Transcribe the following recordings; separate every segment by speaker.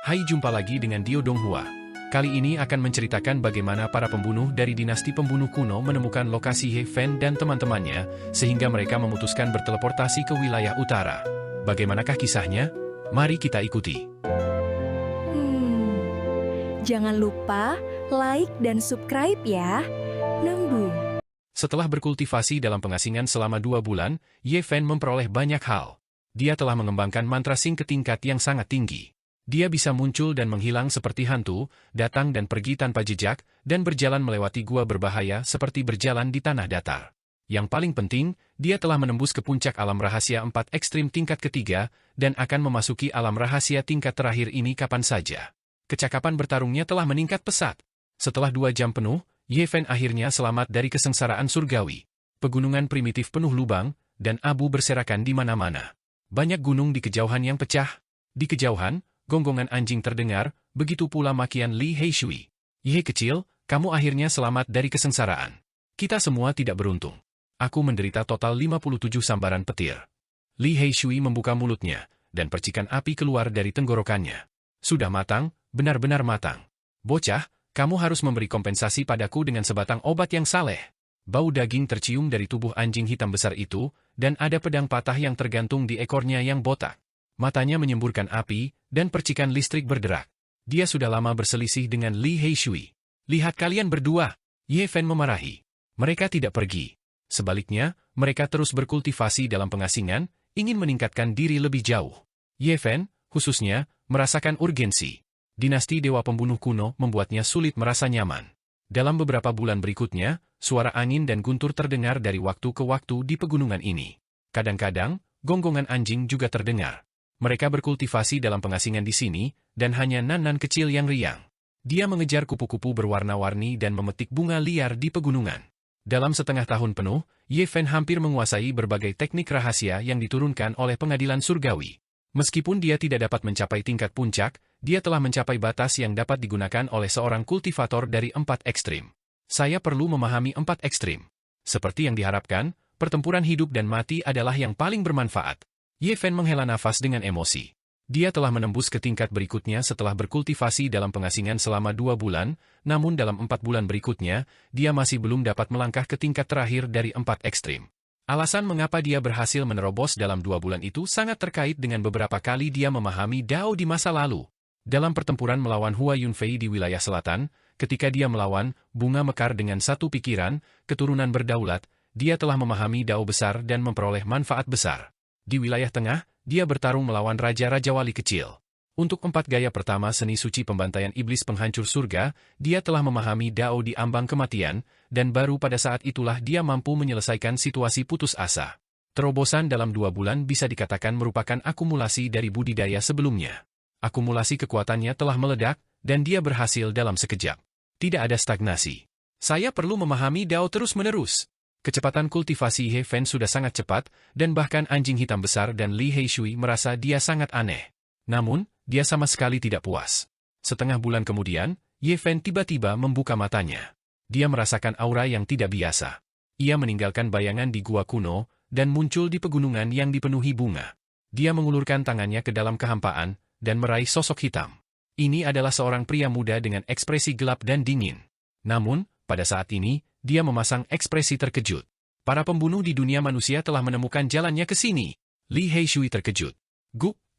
Speaker 1: Hai, jumpa lagi dengan Dio Donghua. Kali ini akan menceritakan bagaimana para pembunuh dari dinasti pembunuh kuno menemukan lokasi He Fen dan teman-temannya, sehingga mereka memutuskan berteleportasi ke wilayah utara. Bagaimanakah kisahnya? Mari kita ikuti.
Speaker 2: Jangan lupa like dan subscribe ya. Nanggung.
Speaker 1: Setelah berkultivasi dalam pengasingan selama 2 bulan, Ye Fen memperoleh banyak hal. Dia telah mengembangkan mantra Xing ke tingkat yang sangat tinggi. Dia bisa muncul dan menghilang seperti hantu, datang dan pergi tanpa jejak, dan berjalan melewati gua berbahaya seperti berjalan di tanah datar. Yang paling penting, dia telah menembus ke puncak alam rahasia 4 ekstrim tingkat ketiga, dan akan memasuki alam rahasia tingkat terakhir ini kapan saja. Kecakapan bertarungnya telah meningkat pesat. Setelah 2 jam penuh, Ye Fen akhirnya selamat dari kesengsaraan surgawi. Pegunungan primitif penuh lubang, dan abu berserakan di mana-mana. Banyak gunung di kejauhan yang pecah. Di kejauhan, gonggongan anjing terdengar, begitu pula makian Li Heishui. Ye kecil, kamu akhirnya selamat dari kesengsaraan. Kita semua tidak beruntung. Aku menderita total 57 sambaran petir. Li Heishui membuka mulutnya, dan percikan api keluar dari tenggorokannya. Sudah matang, benar-benar matang. Bocah, kamu harus memberi kompensasi padaku dengan sebatang obat yang saleh. Bau daging tercium dari tubuh anjing hitam besar itu, dan ada pedang patah yang tergantung di ekornya yang botak. Matanya menyemburkan api, dan percikan listrik berderak. Dia sudah lama berselisih dengan Li Heishui. Lihat kalian berdua, Ye Fen memarahi. Mereka tidak pergi. Sebaliknya, mereka terus berkultivasi dalam pengasingan, ingin meningkatkan diri lebih jauh. Ye Fen, khususnya, merasakan urgensi. Dinasti Dewa Pembunuh kuno membuatnya sulit merasa nyaman. Dalam beberapa bulan berikutnya, suara angin dan guntur terdengar dari waktu ke waktu di pegunungan ini. Kadang-kadang, gonggongan anjing juga terdengar. Mereka berkultivasi dalam pengasingan di sini, dan hanya Nan-Nan kecil yang riang. Dia mengejar kupu-kupu berwarna-warni dan memetik bunga liar di pegunungan. Dalam setengah tahun penuh, Ye Fen hampir menguasai berbagai teknik rahasia yang diturunkan oleh pengadilan surgawi. Meskipun dia tidak dapat mencapai tingkat puncak, dia telah mencapai batas yang dapat digunakan oleh seorang kultivator dari 4 ekstrim. Saya perlu memahami 4 ekstrim. Seperti yang diharapkan, pertempuran hidup dan mati adalah yang paling bermanfaat. Ye Fen menghela nafas dengan emosi. Dia telah menembus ke tingkat berikutnya setelah berkultivasi dalam pengasingan selama 2 bulan, namun dalam 4 bulan berikutnya, dia masih belum dapat melangkah ke tingkat terakhir dari 4 ekstrim. Alasan mengapa dia berhasil menerobos dalam 2 bulan itu sangat terkait dengan beberapa kali dia memahami Dao di masa lalu. Dalam pertempuran melawan Hua Yunfei di wilayah selatan, ketika dia melawan Bunga Mekar dengan satu pikiran, keturunan berdaulat, dia telah memahami Dao besar dan memperoleh manfaat besar. Di wilayah tengah, dia bertarung melawan Raja-Raja Wali kecil. Untuk 4 gaya pertama seni suci pembantaian iblis penghancur surga, dia telah memahami Dao di ambang kematian, dan baru pada saat itulah dia mampu menyelesaikan situasi putus asa. Terobosan dalam 2 bulan bisa dikatakan merupakan akumulasi dari budidaya sebelumnya. Akumulasi kekuatannya telah meledak, dan dia berhasil dalam sekejap. Tidak ada stagnasi. Saya perlu memahami Dao terus-menerus. Kecepatan kultivasi He Fen sudah sangat cepat, dan bahkan anjing hitam besar dan Li Heishui merasa dia sangat aneh. Namun, dia sama sekali tidak puas. Setengah bulan kemudian, Ye Fen tiba-tiba membuka matanya. Dia merasakan aura yang tidak biasa. Ia meninggalkan bayangan di gua kuno, dan muncul di pegunungan yang dipenuhi bunga. Dia mengulurkan tangannya ke dalam kehampaan, dan meraih sosok hitam. Ini adalah seorang pria muda dengan ekspresi gelap dan dingin. Namun, pada saat ini, dia memasang ekspresi terkejut. Para pembunuh di dunia manusia telah menemukan jalannya ke sini. Li Heishui terkejut.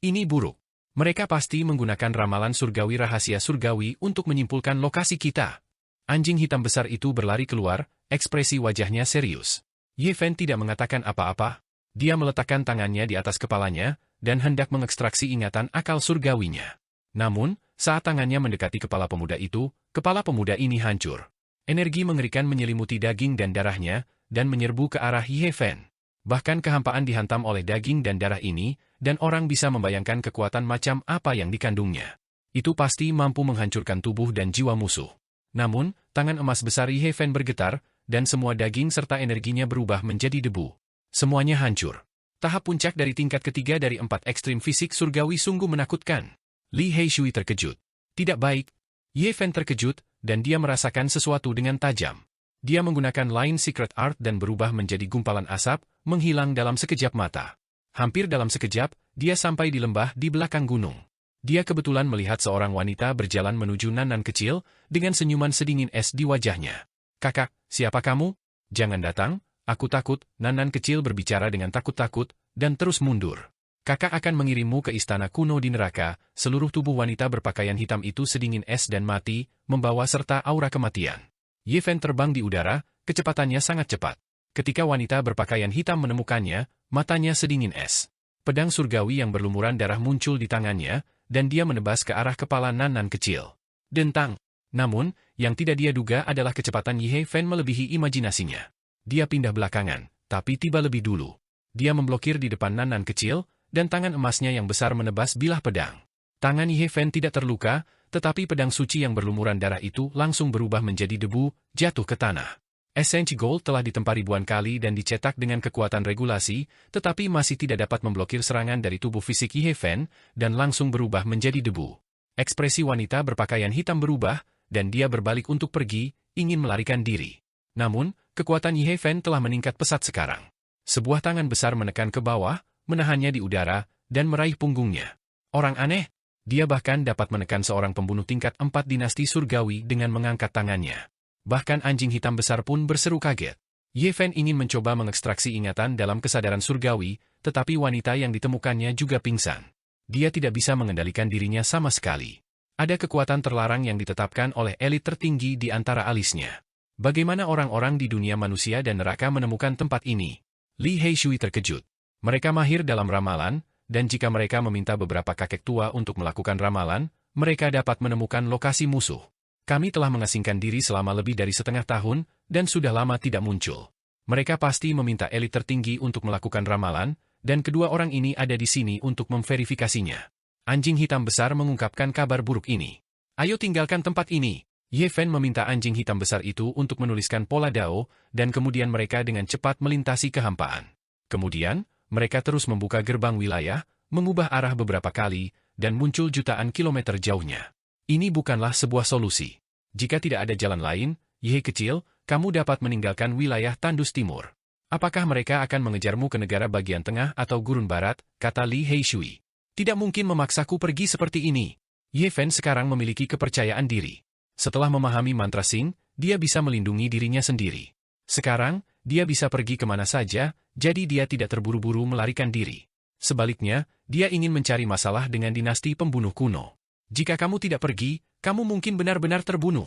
Speaker 1: Ini buruk. Mereka pasti menggunakan ramalan surgawi rahasia surgawi untuk menyimpulkan lokasi kita. Anjing hitam besar itu berlari keluar, ekspresi wajahnya serius. Ye Fen tidak mengatakan apa-apa. Dia meletakkan tangannya di atas kepalanya, dan hendak mengekstraksi ingatan akal surgawinya. Namun, saat tangannya mendekati kepala pemuda itu, kepala pemuda ini hancur. Energi mengerikan menyelimuti daging dan darahnya, dan menyerbu ke arah Ye Fen. Bahkan kehampaan dihantam oleh daging dan darah ini, dan orang bisa membayangkan kekuatan macam apa yang dikandungnya. Itu pasti mampu menghancurkan tubuh dan jiwa musuh. Namun, tangan emas besar Ye Fen bergetar, dan semua daging serta energinya berubah menjadi debu. Semuanya hancur. Tahap puncak dari tingkat ketiga dari 4 ekstrim fisik surgawi sungguh menakutkan. Li Heishui terkejut. Tidak baik. Ye Fen terkejut, dan dia merasakan sesuatu dengan tajam. Dia menggunakan Line Secret Art dan berubah menjadi gumpalan asap, menghilang dalam sekejap mata. Hampir dalam sekejap, dia sampai di lembah di belakang gunung. Dia kebetulan melihat seorang wanita berjalan menuju Nan kecil, dengan senyuman sedingin es di wajahnya. "Kakak, siapa kamu? Jangan datang, aku takut." Nan kecil berbicara dengan takut-takut, dan terus mundur. "Kakak akan mengirimmu ke istana kuno di neraka." Seluruh tubuh wanita berpakaian hitam itu sedingin es dan mati, membawa serta aura kematian. Ye Fen terbang di udara, kecepatannya sangat cepat. Ketika wanita berpakaian hitam menemukannya, matanya sedingin es. Pedang surgawi yang berlumuran darah muncul di tangannya, dan dia menebas ke arah kepala Nan kecil. Dentang! Namun, yang tidak dia duga adalah kecepatan Ye Fen melebihi imajinasinya. Dia pindah belakangan, tapi tiba lebih dulu. Dia memblokir di depan Nan kecil, dan tangan emasnya yang besar menebas bilah pedang. Tangan Ye Fen tidak terluka, tetapi pedang suci yang berlumuran darah itu langsung berubah menjadi debu, jatuh ke tanah. Esensi Gold telah ditempa ribuan kali dan dicetak dengan kekuatan regulasi, tetapi masih tidak dapat memblokir serangan dari tubuh fisik Ye Fen, dan langsung berubah menjadi debu. Ekspresi wanita berpakaian hitam berubah, dan dia berbalik untuk pergi, ingin melarikan diri. Namun, kekuatan Ye Fen telah meningkat pesat sekarang. Sebuah tangan besar menekan ke bawah, menahannya di udara, dan meraih punggungnya. Orang aneh, dia bahkan dapat menekan seorang pembunuh tingkat 4 dinasti surgawi dengan mengangkat tangannya. Bahkan anjing hitam besar pun berseru kaget. Ye Fen ingin mencoba mengekstraksi ingatan dalam kesadaran surgawi, tetapi wanita yang ditemukannya juga pingsan. Dia tidak bisa mengendalikan dirinya sama sekali. Ada kekuatan terlarang yang ditetapkan oleh elit tertinggi di antara alisnya. Bagaimana orang-orang di dunia manusia dan neraka menemukan tempat ini? Li Heishui terkejut. Mereka mahir dalam ramalan, dan jika mereka meminta beberapa kakek tua untuk melakukan ramalan, mereka dapat menemukan lokasi musuh. Kami telah mengasingkan diri selama lebih dari setengah tahun, dan sudah lama tidak muncul. Mereka pasti meminta elit tertinggi untuk melakukan ramalan, dan kedua orang ini ada di sini untuk memverifikasinya. Anjing hitam besar mengungkapkan kabar buruk ini. "Ayo tinggalkan tempat ini." Ye Fen meminta anjing hitam besar itu untuk menuliskan pola dao, dan kemudian mereka dengan cepat melintasi kehampaan. Kemudian, mereka terus membuka gerbang wilayah, mengubah arah beberapa kali, dan muncul jutaan kilometer jauhnya. Ini bukanlah sebuah solusi. Jika tidak ada jalan lain, Ye kecil, kamu dapat meninggalkan wilayah Tandus Timur. Apakah mereka akan mengejarmu ke negara bagian tengah atau gurun barat, kata Li Heishui. Tidak mungkin memaksaku pergi seperti ini. Ye Fen sekarang memiliki kepercayaan diri. Setelah memahami mantra Xing, dia bisa melindungi dirinya sendiri. Sekarang, dia bisa pergi kemana saja, jadi dia tidak terburu-buru melarikan diri. Sebaliknya, dia ingin mencari masalah dengan dinasti pembunuh kuno. Jika kamu tidak pergi, kamu mungkin benar-benar terbunuh.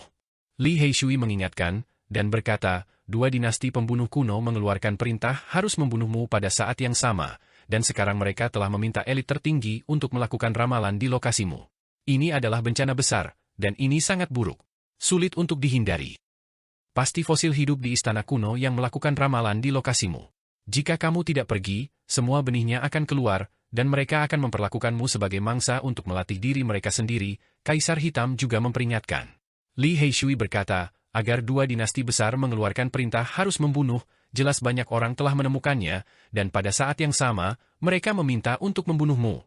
Speaker 1: Li Heishui mengingatkan, dan berkata, dua dinasti pembunuh kuno mengeluarkan perintah harus membunuhmu pada saat yang sama, dan sekarang mereka telah meminta elit tertinggi untuk melakukan ramalan di lokasimu. Ini adalah bencana besar, dan ini sangat buruk. Sulit untuk dihindari. Pasti fosil hidup di istana kuno yang melakukan ramalan di lokasimu. Jika kamu tidak pergi, semua benihnya akan keluar, dan mereka akan memperlakukanmu sebagai mangsa untuk melatih diri mereka sendiri. Kaisar Hitam juga memperingatkan. Li Heishui berkata, agar dua dinasti besar mengeluarkan perintah harus membunuh, jelas banyak orang telah menemukannya, dan pada saat yang sama, mereka meminta untuk membunuhmu.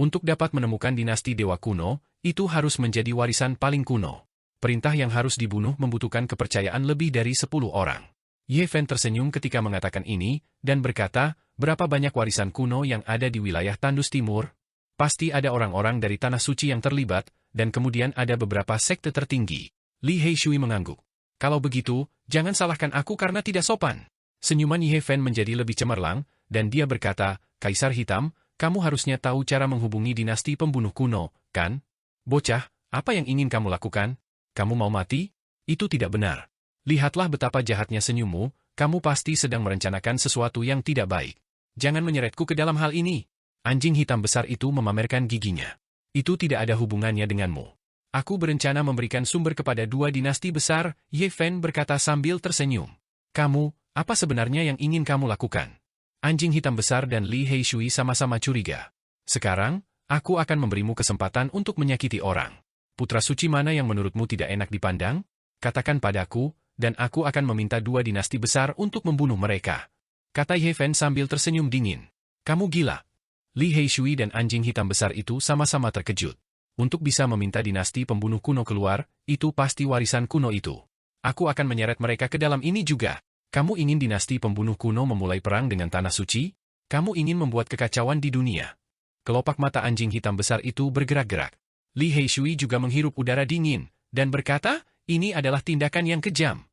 Speaker 1: Untuk dapat menemukan dinasti Dewa Kuno, itu harus menjadi warisan paling kuno. Perintah yang harus dibunuh membutuhkan kepercayaan lebih dari 10 orang. Ye Fen tersenyum ketika mengatakan ini, dan berkata, berapa banyak warisan kuno yang ada di wilayah Tandus Timur? Pasti ada orang-orang dari Tanah Suci yang terlibat, dan kemudian ada beberapa sekte tertinggi. Li Heishui mengangguk. Kalau begitu, jangan salahkan aku karena tidak sopan. Senyuman Ye Fen menjadi lebih cemerlang, dan dia berkata, Kaisar Hitam, kamu harusnya tahu cara menghubungi dinasti pembunuh kuno, kan? Bocah, apa yang ingin kamu lakukan? Kamu mau mati? Itu tidak benar. Lihatlah betapa jahatnya senyummu, kamu pasti sedang merencanakan sesuatu yang tidak baik. Jangan menyeretku ke dalam hal ini. Anjing hitam besar itu memamerkan giginya. Itu tidak ada hubungannya denganmu. Aku berencana memberikan sumber kepada dua dinasti besar, Ye Fen berkata sambil tersenyum. Kamu, apa sebenarnya yang ingin kamu lakukan? Anjing hitam besar dan Li Heishui sama-sama curiga. Sekarang, aku akan memberimu kesempatan untuk menyakiti orang. Putra suci mana yang menurutmu tidak enak dipandang? Katakan padaku, dan aku akan meminta dua dinasti besar untuk membunuh mereka. Kata Ye Fen sambil tersenyum dingin. Kamu gila. Li Heishui dan anjing hitam besar itu sama-sama terkejut. Untuk bisa meminta dinasti pembunuh kuno keluar, itu pasti warisan kuno itu. Aku akan menyeret mereka ke dalam ini juga. Kamu ingin dinasti pembunuh kuno memulai perang dengan Tanah Suci? Kamu ingin membuat kekacauan di dunia. Kelopak mata anjing hitam besar itu bergerak-gerak. Li Heishui juga menghirup udara dingin, dan berkata, ini adalah tindakan yang kejam.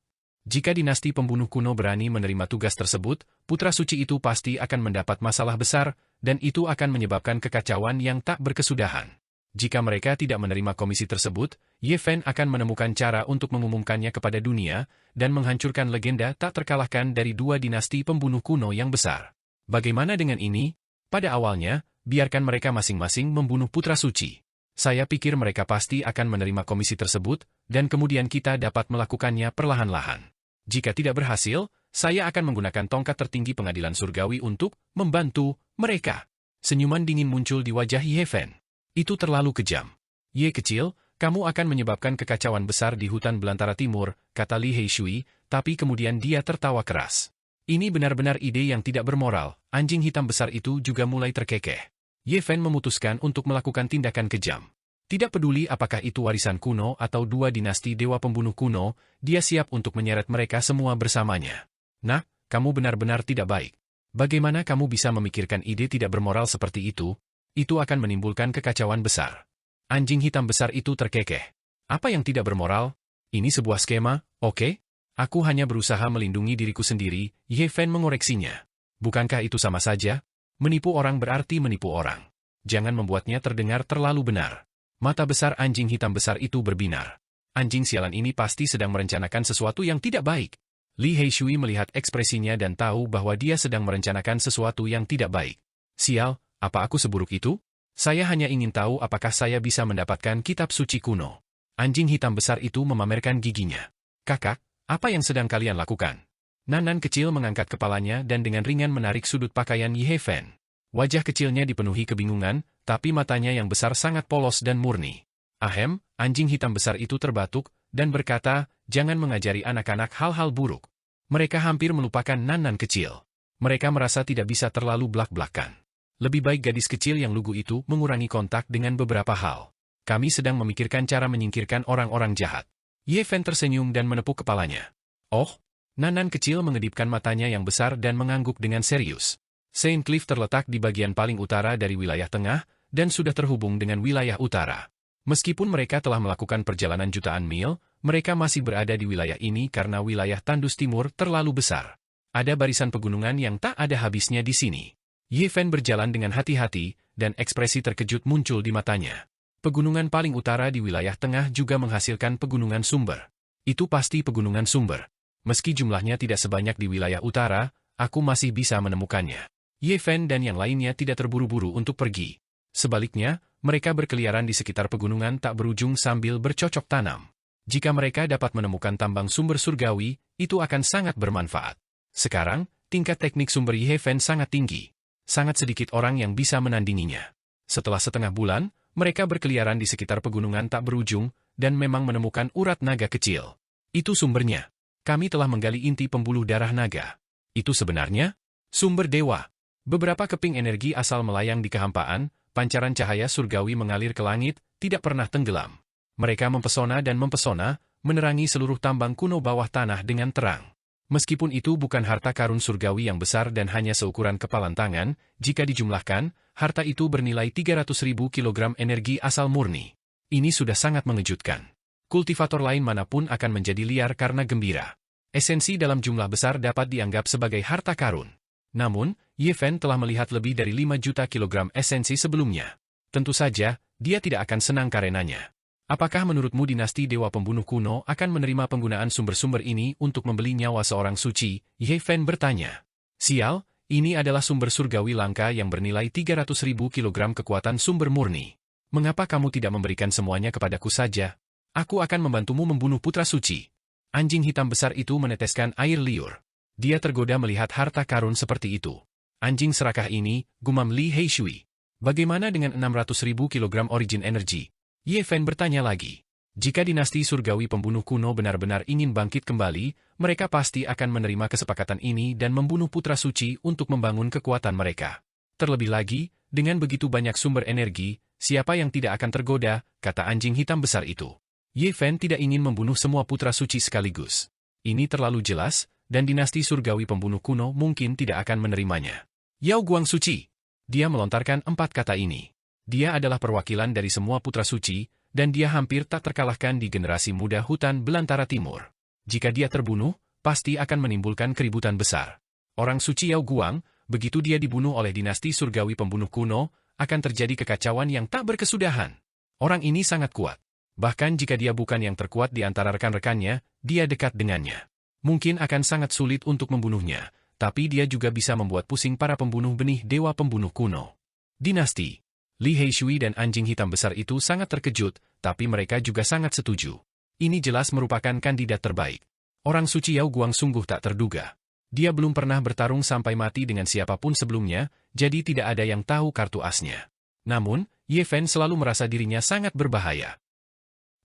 Speaker 1: Jika dinasti pembunuh kuno berani menerima tugas tersebut, putra suci itu pasti akan mendapat masalah besar, dan itu akan menyebabkan kekacauan yang tak berkesudahan. Jika mereka tidak menerima komisi tersebut, Ye Fen akan menemukan cara untuk mengumumkannya kepada dunia, dan menghancurkan legenda tak terkalahkan dari dua dinasti pembunuh kuno yang besar. Bagaimana dengan ini? Pada awalnya, biarkan mereka masing-masing membunuh putra suci. Saya pikir mereka pasti akan menerima komisi tersebut, dan kemudian kita dapat melakukannya perlahan-lahan. Jika tidak berhasil, saya akan menggunakan tongkat tertinggi pengadilan surgawi untuk membantu mereka. Senyuman dingin muncul di wajah Ye Fen. Itu terlalu kejam. Ye kecil, kamu akan menyebabkan kekacauan besar di hutan belantara timur, kata Li Heishui, tapi kemudian dia tertawa keras. Ini benar-benar ide yang tidak bermoral, anjing hitam besar itu juga mulai terkekeh. Ye Fen memutuskan untuk melakukan tindakan kejam. Tidak peduli apakah itu warisan kuno atau dua dinasti dewa pembunuh kuno, dia siap untuk menyeret mereka semua bersamanya. Nah, kamu benar-benar tidak baik. Bagaimana kamu bisa memikirkan ide tidak bermoral seperti itu? Itu akan menimbulkan kekacauan besar. Anjing hitam besar itu terkekeh. Apa yang tidak bermoral? Ini sebuah skema, oke? Aku hanya berusaha melindungi diriku sendiri, Ye Fen mengoreksinya. Bukankah itu sama saja? Menipu orang berarti menipu orang. Jangan membuatnya terdengar terlalu benar. Mata besar anjing hitam besar itu berbinar. Anjing sialan ini pasti sedang merencanakan sesuatu yang tidak baik. Li Heishui melihat ekspresinya dan tahu bahwa dia sedang merencanakan sesuatu yang tidak baik. Sial, apa aku seburuk itu? Saya hanya ingin tahu apakah saya bisa mendapatkan kitab suci kuno. Anjing hitam besar itu memamerkan giginya. Kakak, apa yang sedang kalian lakukan? Nanan kecil mengangkat kepalanya dan dengan ringan menarik sudut pakaian Ye Fen. Wajah kecilnya dipenuhi kebingungan, tapi matanya yang besar sangat polos dan murni. Ahem, anjing hitam besar itu terbatuk, dan berkata, jangan mengajari anak-anak hal-hal buruk. Mereka hampir melupakan Nanan kecil. Mereka merasa tidak bisa terlalu blak-blakan. Lebih baik gadis kecil yang lugu itu mengurangi kontak dengan beberapa hal. Kami sedang memikirkan cara menyingkirkan orang-orang jahat. Ye Fen tersenyum dan menepuk kepalanya. Oh, Nanan kecil mengedipkan matanya yang besar dan mengangguk dengan serius. Saint Cliff terletak di bagian paling utara dari wilayah tengah, dan sudah terhubung dengan wilayah utara. Meskipun mereka telah melakukan perjalanan jutaan mil, mereka masih berada di wilayah ini karena wilayah tandus timur terlalu besar. Ada barisan pegunungan yang tak ada habisnya di sini. Ye Fen berjalan dengan hati-hati, dan ekspresi terkejut muncul di matanya. Pegunungan paling utara di wilayah tengah juga menghasilkan pegunungan sumber. Itu pasti pegunungan sumber. Meski jumlahnya tidak sebanyak di wilayah utara, aku masih bisa menemukannya. Ye Fen dan yang lainnya tidak terburu-buru untuk pergi. Sebaliknya, mereka berkeliaran di sekitar pegunungan tak berujung sambil bercocok tanam. Jika mereka dapat menemukan tambang sumber surgawi, itu akan sangat bermanfaat. Sekarang, tingkat teknik sumber Ye Fen sangat tinggi. Sangat sedikit orang yang bisa menandinginya. Setelah setengah bulan, mereka berkeliaran di sekitar pegunungan tak berujung, dan memang menemukan urat naga kecil. Itu sumbernya. Kami telah menggali inti pembuluh darah naga. Itu sebenarnya sumber dewa. Beberapa keping energi asal melayang di kehampaan, pancaran cahaya surgawi mengalir ke langit, tidak pernah tenggelam. Mereka mempesona dan mempesona, menerangi seluruh tambang kuno bawah tanah dengan terang. Meskipun itu bukan harta karun surgawi yang besar dan hanya seukuran kepalan tangan, jika dijumlahkan, harta itu bernilai 300.000 kilogram energi asal murni. Ini sudah sangat mengejutkan. Kultivator lain manapun akan menjadi liar karena gembira. Esensi dalam jumlah besar dapat dianggap sebagai harta karun. Namun, Ye Fen telah melihat lebih dari 5 juta kilogram esensi sebelumnya. Tentu saja, dia tidak akan senang karenanya. Apakah menurutmu dinasti dewa pembunuh kuno akan menerima penggunaan sumber-sumber ini untuk membeli nyawa seorang suci? Ye Fen bertanya. Sial, ini adalah sumber surgawi langka yang bernilai 300.000 kilogram kekuatan sumber murni. Mengapa kamu tidak memberikan semuanya kepadaku saja? Aku akan membantumu membunuh putra suci. Anjing hitam besar itu meneteskan air liur. Dia tergoda melihat harta karun seperti itu. Anjing serakah ini, gumam Li Heishui. Bagaimana dengan 600.000 kilogram origin energy? Ye Fen bertanya lagi. Jika dinasti surgawi pembunuh kuno benar-benar ingin bangkit kembali, mereka pasti akan menerima kesepakatan ini dan membunuh putra suci untuk membangun kekuatan mereka. Terlebih lagi, dengan begitu banyak sumber energi, siapa yang tidak akan tergoda, kata anjing hitam besar itu. Ye Fen tidak ingin membunuh semua putra suci sekaligus. Ini terlalu jelas, dan dinasti surgawi pembunuh kuno mungkin tidak akan menerimanya. Yao Guang Suci. Dia melontarkan 4 kata ini. Dia adalah perwakilan dari semua putra suci, dan dia hampir tak terkalahkan di generasi muda hutan belantara timur. Jika dia terbunuh, pasti akan menimbulkan keributan besar. Orang suci Yao Guang, begitu dia dibunuh oleh dinasti surgawi pembunuh kuno, akan terjadi kekacauan yang tak berkesudahan. Orang ini sangat kuat. Bahkan jika dia bukan yang terkuat di antara rekan-rekannya, dia dekat dengannya. Mungkin akan sangat sulit untuk membunuhnya, tapi dia juga bisa membuat pusing para pembunuh benih dewa pembunuh kuno. Dinasti Li Heishui dan anjing hitam besar itu sangat terkejut, tapi mereka juga sangat setuju. Ini jelas merupakan kandidat terbaik. Orang suci Yao Guang sungguh tak terduga. Dia belum pernah bertarung sampai mati dengan siapapun sebelumnya, jadi tidak ada yang tahu kartu asnya. Namun, Ye Fen selalu merasa dirinya sangat berbahaya.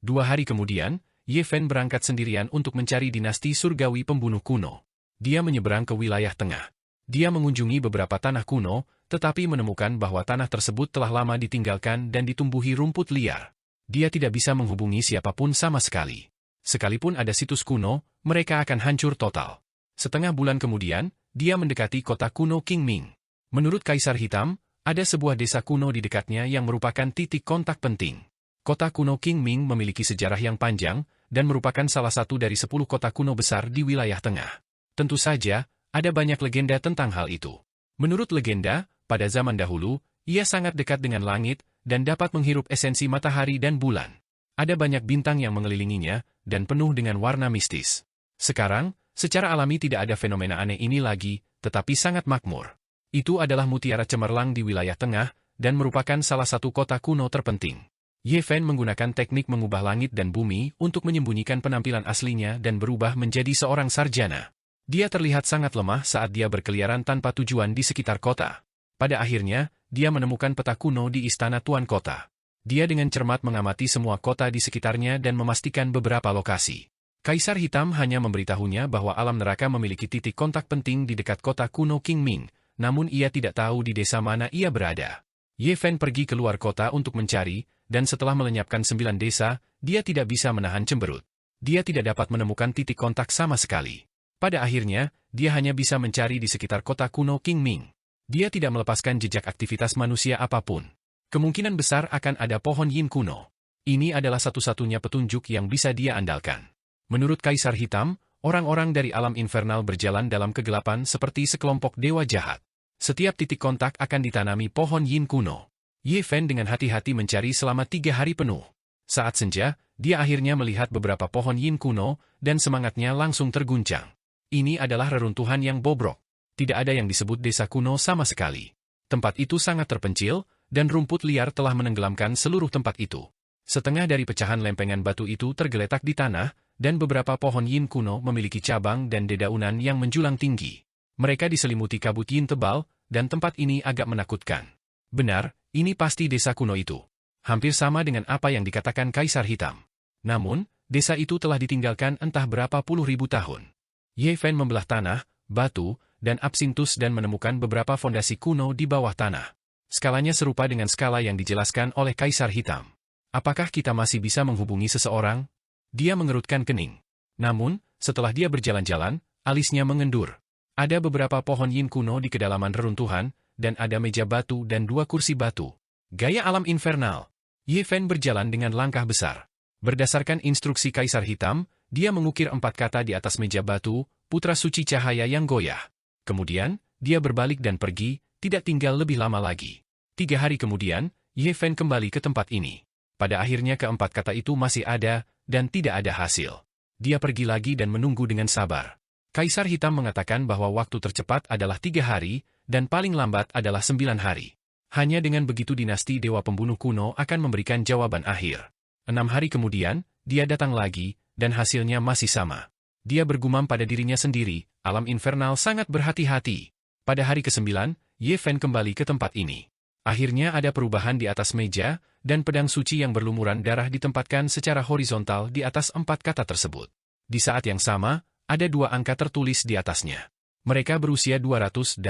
Speaker 1: 2 hari kemudian, Ye Fen berangkat sendirian untuk mencari dinasti surgawi pembunuh kuno. Dia menyeberang ke wilayah tengah. Dia mengunjungi beberapa tanah kuno, tetapi menemukan bahwa tanah tersebut telah lama ditinggalkan dan ditumbuhi rumput liar. Dia tidak bisa menghubungi siapapun sama sekali. Sekalipun ada situs kuno, mereka akan hancur total. Setengah bulan kemudian, dia mendekati kota kuno Qingming. Menurut Kaisar Hitam, ada sebuah desa kuno di dekatnya yang merupakan titik kontak penting. Kota kuno Qingming memiliki sejarah yang panjang, dan merupakan salah satu dari 10 kota kuno besar di wilayah tengah. Tentu saja, ada banyak legenda tentang hal itu. Menurut legenda, pada zaman dahulu, ia sangat dekat dengan langit, dan dapat menghirup esensi matahari dan bulan. Ada banyak bintang yang mengelilinginya, dan penuh dengan warna mistis. Sekarang, secara alami tidak ada fenomena aneh ini lagi, tetapi sangat makmur. Itu adalah mutiara cemerlang di wilayah tengah, dan merupakan salah satu kota kuno terpenting. Ye Fen menggunakan teknik mengubah langit dan bumi untuk menyembunyikan penampilan aslinya dan berubah menjadi seorang sarjana. Dia terlihat sangat lemah saat dia berkeliaran tanpa tujuan di sekitar kota. Pada akhirnya, dia menemukan peta kuno di istana tuan kota. Dia dengan cermat mengamati semua kota di sekitarnya dan memastikan beberapa lokasi. Kaisar Hitam hanya memberitahunya bahwa alam neraka memiliki titik kontak penting di dekat kota kuno Qingming, namun ia tidak tahu di desa mana ia berada. Ye Fen pergi keluar kota untuk mencari, dan setelah melenyapkan 9 desa, dia tidak bisa menahan cemberut. Dia tidak dapat menemukan titik kontak sama sekali. Pada akhirnya, dia hanya bisa mencari di sekitar kota kuno Qingming. Dia tidak melepaskan jejak aktivitas manusia apapun. Kemungkinan besar akan ada pohon yin kuno. Ini adalah satu-satunya petunjuk yang bisa dia andalkan. Menurut Kaisar Hitam, orang-orang dari alam infernal berjalan dalam kegelapan seperti sekelompok dewa jahat. Setiap titik kontak akan ditanami pohon yin kuno. Ye Fen dengan hati-hati mencari selama 3 hari penuh. Saat senja, dia akhirnya melihat beberapa pohon yin kuno, dan semangatnya langsung terguncang. Ini adalah reruntuhan yang bobrok. Tidak ada yang disebut desa kuno sama sekali. Tempat itu sangat terpencil, dan rumput liar telah menenggelamkan seluruh tempat itu. Setengah dari pecahan lempengan batu itu tergeletak di tanah, dan beberapa pohon yin kuno memiliki cabang dan dedaunan yang menjulang tinggi. Mereka diselimuti kabut yin tebal, dan tempat ini agak menakutkan. Benar, ini pasti desa kuno itu. Hampir sama dengan apa yang dikatakan Kaisar Hitam. Namun, desa itu telah ditinggalkan entah berapa puluh ribu tahun. Ye Fen membelah tanah, batu, dan absintus dan menemukan beberapa fondasi kuno di bawah tanah. Skalanya serupa dengan skala yang dijelaskan oleh Kaisar Hitam. Apakah kita masih bisa menghubungi seseorang? Dia mengerutkan kening. Namun, setelah dia berjalan-jalan, alisnya mengendur. Ada beberapa pohon yin kuno di kedalaman reruntuhan, dan ada meja batu dan 2 kursi batu. Gaya alam infernal. Ye Fen berjalan dengan langkah besar. Berdasarkan instruksi Kaisar Hitam, dia mengukir 4 kata di atas meja batu, putra suci cahaya yang goyah. Kemudian, dia berbalik dan pergi, tidak tinggal lebih lama lagi. 3 hari kemudian, Ye Fen kembali ke tempat ini. Pada akhirnya keempat kata itu masih ada, dan tidak ada hasil. Dia pergi lagi dan menunggu dengan sabar. Kaisar Hitam mengatakan bahwa waktu tercepat adalah 3 hari, dan paling lambat adalah 9 hari. Hanya dengan begitu dinasti Dewa Pembunuh kuno akan memberikan jawaban akhir. 6 hari kemudian, dia datang lagi, dan hasilnya masih sama. Dia bergumam pada dirinya sendiri, alam infernal sangat berhati-hati. Pada hari ke-9, Ye Fen kembali ke tempat ini. Akhirnya ada perubahan di atas meja, dan pedang suci yang berlumuran darah ditempatkan secara horizontal di atas 4 kata tersebut. Di saat yang sama, ada 2 angka tertulis di atasnya. Mereka berusia 270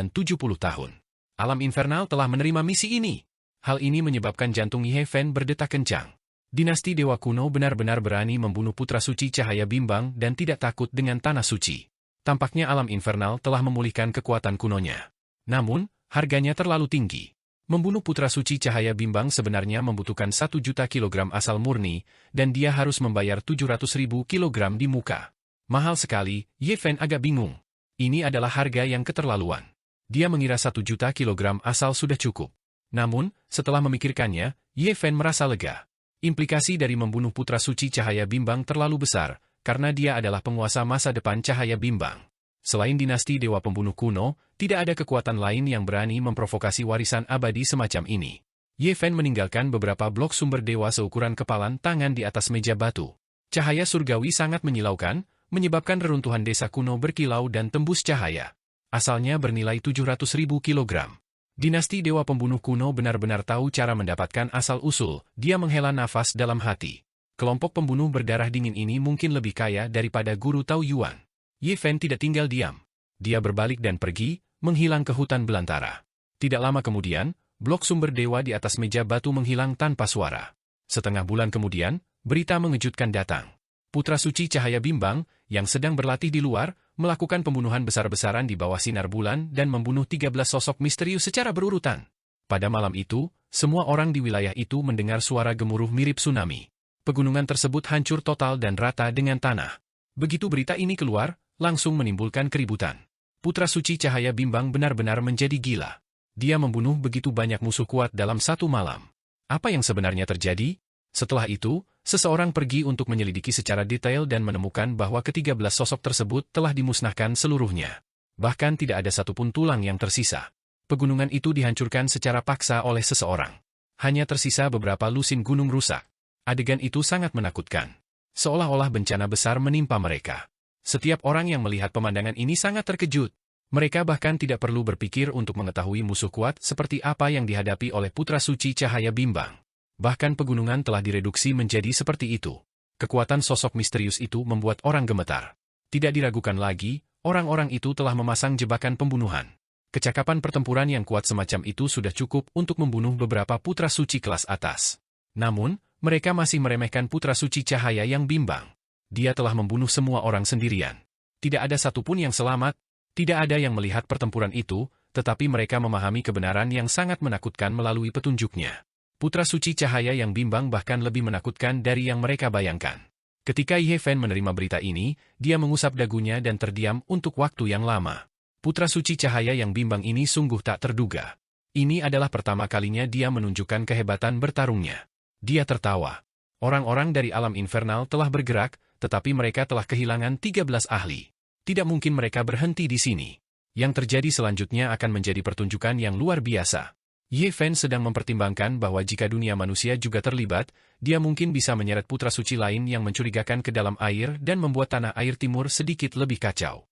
Speaker 1: tahun. Alam infernal telah menerima misi ini. Hal ini menyebabkan jantung Ye Fen berdetak kencang. Dinasti Dewa Kuno benar-benar berani membunuh putra suci cahaya bimbang dan tidak takut dengan tanah suci. Tampaknya alam infernal telah memulihkan kekuatan kunonya. Namun, harganya terlalu tinggi. Membunuh putra suci cahaya bimbang sebenarnya membutuhkan 1 juta kilogram asal murni, dan dia harus membayar 700.000 kilogram di muka. Mahal sekali, Ye Fen agak bingung. Ini adalah harga yang keterlaluan. Dia mengira 1 juta kilogram asal sudah cukup. Namun, setelah memikirkannya, Ye Fen merasa lega. Implikasi dari membunuh putra suci cahaya bimbang terlalu besar, karena dia adalah penguasa masa depan cahaya bimbang. Selain dinasti Dewa Pembunuh kuno, tidak ada kekuatan lain yang berani memprovokasi warisan abadi semacam ini. Ye Fen meninggalkan beberapa blok sumber dewa seukuran kepalan tangan di atas meja batu. Cahaya surgawi sangat menyilaukan, menyebabkan reruntuhan desa kuno berkilau dan tembus cahaya. Asalnya bernilai 700.000 kilogram. Dinasti Dewa Pembunuh kuno benar-benar tahu cara mendapatkan asal-usul. Dia menghela nafas dalam hati. Kelompok pembunuh berdarah dingin ini mungkin lebih kaya daripada guru Tao Yuan. Ye Fen tidak tinggal diam. Dia berbalik dan pergi, menghilang ke hutan belantara. Tidak lama kemudian, blok sumber dewa di atas meja batu menghilang tanpa suara. Setengah bulan kemudian, berita mengejutkan datang. Putra suci cahaya bimbang, yang sedang berlatih di luar, melakukan pembunuhan besar-besaran di bawah sinar bulan dan membunuh 13 sosok misterius secara berurutan. Pada malam itu, semua orang di wilayah itu mendengar suara gemuruh mirip tsunami. Pegunungan tersebut hancur total dan rata dengan tanah. Begitu berita ini keluar, langsung menimbulkan keributan. Putra suci cahaya bimbang benar-benar menjadi gila. Dia membunuh begitu banyak musuh kuat dalam satu malam. Apa yang sebenarnya terjadi? Setelah itu, seseorang pergi untuk menyelidiki secara detail dan menemukan bahwa ke-13 sosok tersebut telah dimusnahkan seluruhnya. Bahkan tidak ada satupun tulang yang tersisa. Pegunungan itu dihancurkan secara paksa oleh seseorang. Hanya tersisa beberapa lusin gunung rusak. Adegan itu sangat menakutkan. Seolah-olah bencana besar menimpa mereka. Setiap orang yang melihat pemandangan ini sangat terkejut. Mereka bahkan tidak perlu berpikir untuk mengetahui musuh kuat seperti apa yang dihadapi oleh putra suci cahaya bimbang. Bahkan pegunungan telah direduksi menjadi seperti itu. Kekuatan sosok misterius itu membuat orang gemetar. Tidak diragukan lagi, orang-orang itu telah memasang jebakan pembunuhan. Kecakapan pertempuran yang kuat semacam itu sudah cukup untuk membunuh beberapa putra suci kelas atas. Namun, mereka masih meremehkan putra suci cahaya yang bimbang. Dia telah membunuh semua orang sendirian. Tidak ada satupun yang selamat, tidak ada yang melihat pertempuran itu, tetapi mereka memahami kebenaran yang sangat menakutkan melalui petunjuknya. Putra suci cahaya yang bimbang bahkan lebih menakutkan dari yang mereka bayangkan. Ketika Ye Fen menerima berita ini, dia mengusap dagunya dan terdiam untuk waktu yang lama. Putra suci cahaya yang bimbang ini sungguh tak terduga. Ini adalah pertama kalinya dia menunjukkan kehebatan bertarungnya. Dia tertawa. Orang-orang dari alam infernal telah bergerak, tetapi mereka telah kehilangan 13 ahli. Tidak mungkin mereka berhenti di sini. Yang terjadi selanjutnya akan menjadi pertunjukan yang luar biasa. Ye Fen sedang mempertimbangkan bahwa jika dunia manusia juga terlibat, dia mungkin bisa menyeret putra suci lain yang mencurigakan ke dalam air dan membuat tanah air timur sedikit lebih kacau.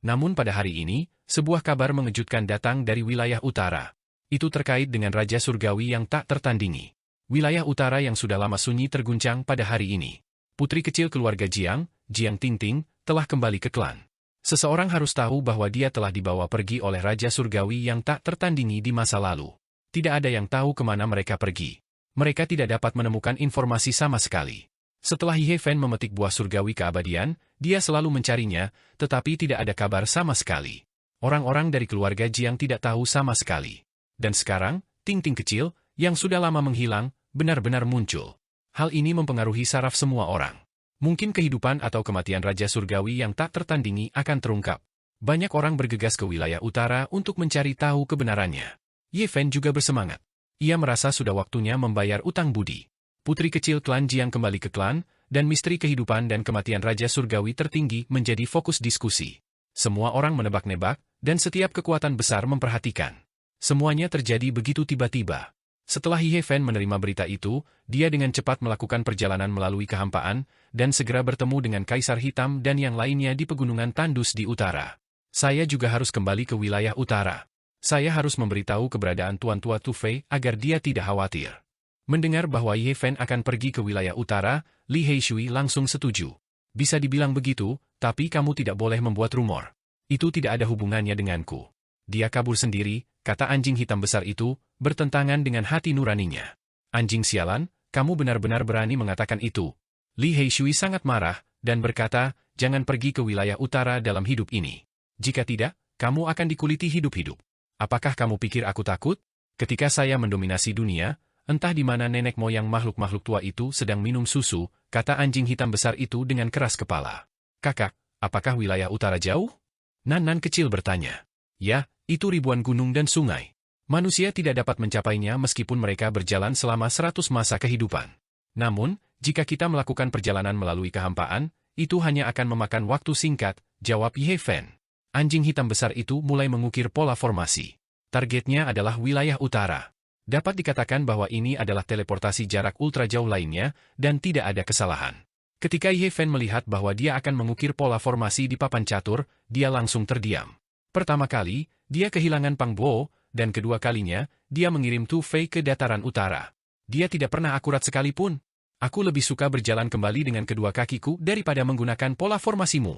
Speaker 1: Namun pada hari ini, sebuah kabar mengejutkan datang dari wilayah utara. Itu terkait dengan Raja Surgawi yang tak tertandingi. Wilayah utara yang sudah lama sunyi terguncang pada hari ini. Putri kecil keluarga Jiang, Jiang Tingting, telah kembali ke klan. Seseorang harus tahu bahwa dia telah dibawa pergi oleh Raja Surgawi yang tak tertandingi di masa lalu. Tidak ada yang tahu kemana mereka pergi. Mereka tidak dapat menemukan informasi sama sekali. Setelah Ye Fen memetik buah surgawi keabadian, dia selalu mencarinya, tetapi tidak ada kabar sama sekali. Orang-orang dari keluarga Jiang tidak tahu sama sekali. Dan sekarang, Tingting kecil, yang sudah lama menghilang, benar-benar muncul. Hal ini mempengaruhi saraf semua orang. Mungkin kehidupan atau kematian Raja Surgawi yang tak tertandingi akan terungkap. Banyak orang bergegas ke wilayah utara untuk mencari tahu kebenarannya. Ye Fen juga bersemangat. Ia merasa sudah waktunya membayar utang budi. Putri kecil klan Jiang kembali ke klan, dan misteri kehidupan dan kematian Raja Surgawi tertinggi menjadi fokus diskusi. Semua orang menebak-nebak, dan setiap kekuatan besar memperhatikan. Semuanya terjadi begitu tiba-tiba. Setelah Ye Fen menerima berita itu, dia dengan cepat melakukan perjalanan melalui kehampaan, dan segera bertemu dengan Kaisar Hitam dan yang lainnya di pegunungan tandus di utara. Saya juga harus kembali ke wilayah utara. Saya harus memberitahu keberadaan Tuan Tua Tu Fei agar dia tidak khawatir. Mendengar bahwa Ye Fen akan pergi ke wilayah utara, Li Heishui langsung setuju. Bisa dibilang begitu, tapi kamu tidak boleh membuat rumor. Itu tidak ada hubungannya denganku. Dia kabur sendiri, kata anjing hitam besar itu, bertentangan dengan hati nuraninya. Anjing sialan, kamu benar-benar berani mengatakan itu. Li Heishui sangat marah, dan berkata, jangan pergi ke wilayah utara dalam hidup ini. Jika tidak, kamu akan dikuliti hidup-hidup. Apakah kamu pikir aku takut? Ketika saya mendominasi dunia, entah di mana nenek moyang makhluk-makhluk tua itu sedang minum susu, kata anjing hitam besar itu dengan keras kepala. Kakak, apakah wilayah utara jauh? Nan kecil bertanya. Ya, itu ribuan gunung dan sungai. Manusia tidak dapat mencapainya meskipun mereka berjalan selama 100 masa kehidupan. Namun, jika kita melakukan perjalanan melalui kehampaan, itu hanya akan memakan waktu singkat, jawab Ye Fen. Anjing hitam besar itu mulai mengukir pola formasi. Targetnya adalah wilayah utara. Dapat dikatakan bahwa ini adalah teleportasi jarak ultra jauh lainnya, dan tidak ada kesalahan. Ketika Ye Fen melihat bahwa dia akan mengukir pola formasi di papan catur, dia langsung terdiam. Pertama kali, dia kehilangan Pang Bo, dan kedua kalinya, dia mengirim Tu Fei ke dataran utara. Dia tidak pernah akurat sekalipun. Aku lebih suka berjalan kembali dengan kedua kakiku daripada menggunakan pola formasimu.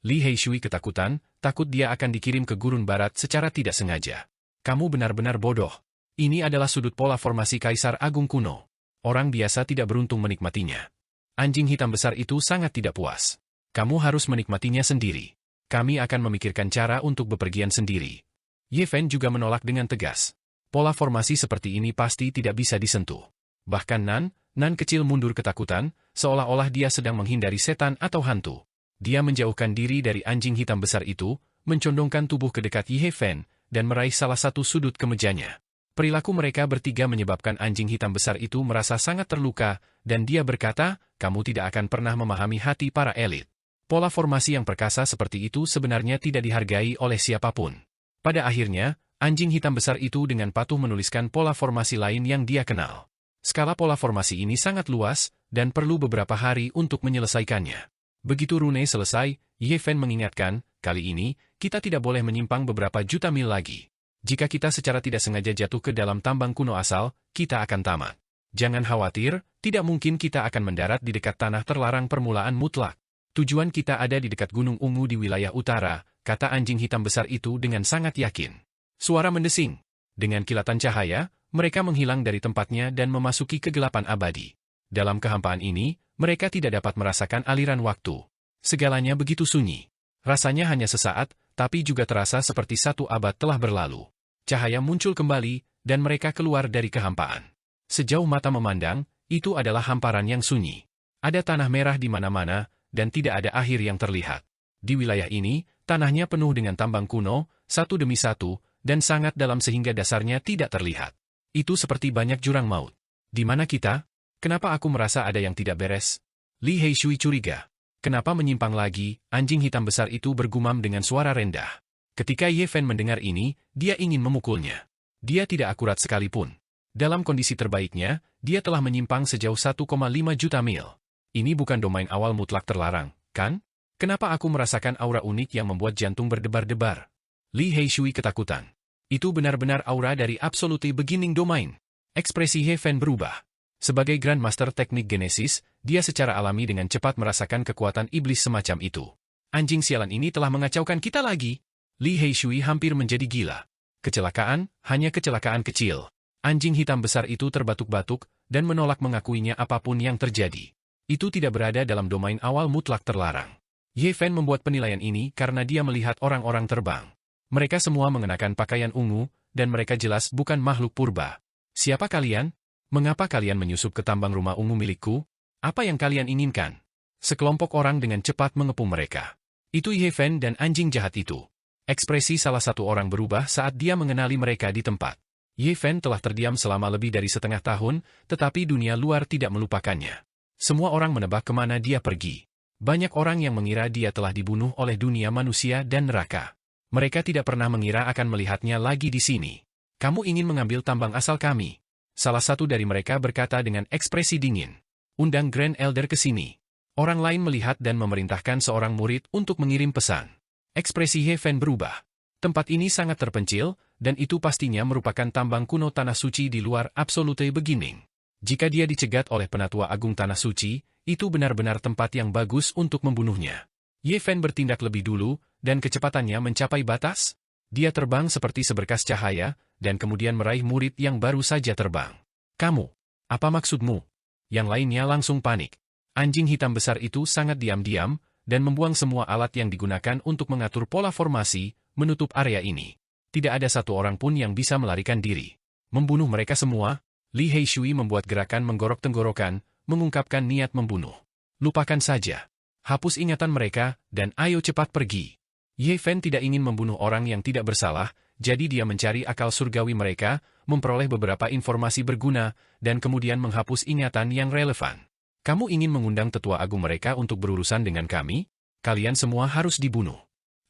Speaker 1: Li Heishui ketakutan, takut dia akan dikirim ke gurun barat secara tidak sengaja. Kamu benar-benar bodoh. Ini adalah sudut pola formasi Kaisar Agung kuno. Orang biasa tidak beruntung menikmatinya. Anjing hitam besar itu sangat tidak puas. Kamu harus menikmatinya sendiri. Kami akan memikirkan cara untuk bepergian sendiri. Ye Fen juga menolak dengan tegas. Pola formasi seperti ini pasti tidak bisa disentuh. Bahkan Nan kecil mundur ketakutan, seolah-olah dia sedang menghindari setan atau hantu. Dia menjauhkan diri dari anjing hitam besar itu, mencondongkan tubuh ke dekat Ye Fen, dan meraih salah satu sudut kemejanya. Perilaku mereka bertiga menyebabkan anjing hitam besar itu merasa sangat terluka, dan dia berkata, kamu tidak akan pernah memahami hati para elit. Pola formasi yang perkasa seperti itu sebenarnya tidak dihargai oleh siapapun. Pada akhirnya, anjing hitam besar itu dengan patuh menuliskan pola formasi lain yang dia kenal. Skala pola formasi ini sangat luas, dan perlu beberapa hari untuk menyelesaikannya. Begitu rune selesai, Ye Fen mengingatkan, kali ini, kita tidak boleh menyimpang beberapa juta mil lagi. Jika kita secara tidak sengaja jatuh ke dalam tambang kuno asal, kita akan tamat. Jangan khawatir, tidak mungkin kita akan mendarat di dekat tanah terlarang permulaan mutlak. Tujuan kita ada di dekat Gunung Ungu di wilayah utara, kata anjing hitam besar itu dengan sangat yakin. Suara mendesing. Dengan kilatan cahaya, mereka menghilang dari tempatnya dan memasuki kegelapan abadi. Dalam kehampaan ini, mereka tidak dapat merasakan aliran waktu. Segalanya begitu sunyi. Rasanya hanya sesaat, tapi juga terasa seperti 1 abad telah berlalu. Cahaya muncul kembali, dan mereka keluar dari kehampaan. Sejauh mata memandang, itu adalah hamparan yang sunyi. Ada tanah merah di mana-mana, dan tidak ada akhir yang terlihat. Di wilayah ini, tanahnya penuh dengan tambang kuno, satu demi satu, dan sangat dalam sehingga dasarnya tidak terlihat. Itu seperti banyak jurang maut. Di mana kita? Kenapa aku merasa ada yang tidak beres? Li Heishui curiga. Kenapa menyimpang lagi? Anjing hitam besar itu bergumam dengan suara rendah. Ketika Ye Fen mendengar ini, dia ingin memukulnya. Dia tidak akurat sekalipun. Dalam kondisi terbaiknya, dia telah menyimpang sejauh 1,5 juta mil. Ini bukan domain awal mutlak terlarang, kan? Kenapa aku merasakan aura unik yang membuat jantung berdebar-debar? Li Heishui ketakutan. Itu benar-benar aura dari Absolute Beginning Domain. Ekspresi Ye Fen berubah. Sebagai Grandmaster Teknik Genesis, dia secara alami dengan cepat merasakan kekuatan iblis semacam itu. Anjing sialan ini telah mengacaukan kita lagi. Li Heishui hampir menjadi gila. Kecelakaan, hanya kecelakaan kecil. Anjing hitam besar itu terbatuk-batuk, dan menolak mengakuinya apapun yang terjadi. Itu tidak berada dalam domain awal mutlak terlarang. Ye Fen membuat penilaian ini karena dia melihat orang-orang terbang. Mereka semua mengenakan pakaian ungu, dan mereka jelas bukan makhluk purba. Siapa kalian? Mengapa kalian menyusup ke tambang rumah ungu milikku? Apa yang kalian inginkan? Sekelompok orang dengan cepat mengepung mereka. Itu Ye Fen dan anjing jahat itu. Ekspresi salah satu orang berubah saat dia mengenali mereka di tempat. Ye Fen telah terdiam selama lebih dari setengah tahun, tetapi dunia luar tidak melupakannya. Semua orang menebak kemana dia pergi. Banyak orang yang mengira dia telah dibunuh oleh dunia manusia dan neraka. Mereka tidak pernah mengira akan melihatnya lagi di sini. Kamu ingin mengambil tambang asal kami? Salah satu dari mereka berkata dengan ekspresi dingin. Undang Grand Elder ke sini. Orang lain melihat dan memerintahkan seorang murid untuk mengirim pesan. Ekspresi Ye Fen berubah. Tempat ini sangat terpencil, dan itu pastinya merupakan tambang kuno tanah suci di luar Absolute Beginning. Jika dia dicegat oleh penatua agung tanah suci, itu benar-benar tempat yang bagus untuk membunuhnya. Ye Fen bertindak lebih dulu, dan kecepatannya mencapai batas. Dia terbang seperti seberkas cahaya, dan kemudian meraih murid yang baru saja terbang. Kamu, apa maksudmu? Yang lainnya langsung panik. Anjing hitam besar itu sangat diam-diam, dan membuang semua alat yang digunakan untuk mengatur pola formasi, menutup area ini. Tidak ada satu orang pun yang bisa melarikan diri. Membunuh mereka semua? Li Heishui membuat gerakan menggorok tenggorokan, mengungkapkan niat membunuh. Lupakan saja. Hapus ingatan mereka, dan ayo cepat pergi. Ye Fen tidak ingin membunuh orang yang tidak bersalah, jadi dia mencari akal surgawi mereka, memperoleh beberapa informasi berguna, dan kemudian menghapus ingatan yang relevan. Kamu ingin mengundang tetua agung mereka untuk berurusan dengan kami? Kalian semua harus dibunuh.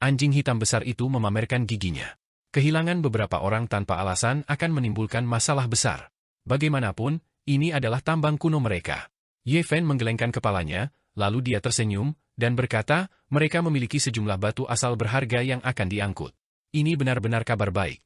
Speaker 1: Anjing hitam besar itu memamerkan giginya. Kehilangan beberapa orang tanpa alasan akan menimbulkan masalah besar. Bagaimanapun, ini adalah tambang kuno mereka. Ye Fen menggelengkan kepalanya, lalu dia tersenyum, dan berkata, mereka memiliki sejumlah batu asal berharga yang akan diangkut. Ini benar-benar kabar baik.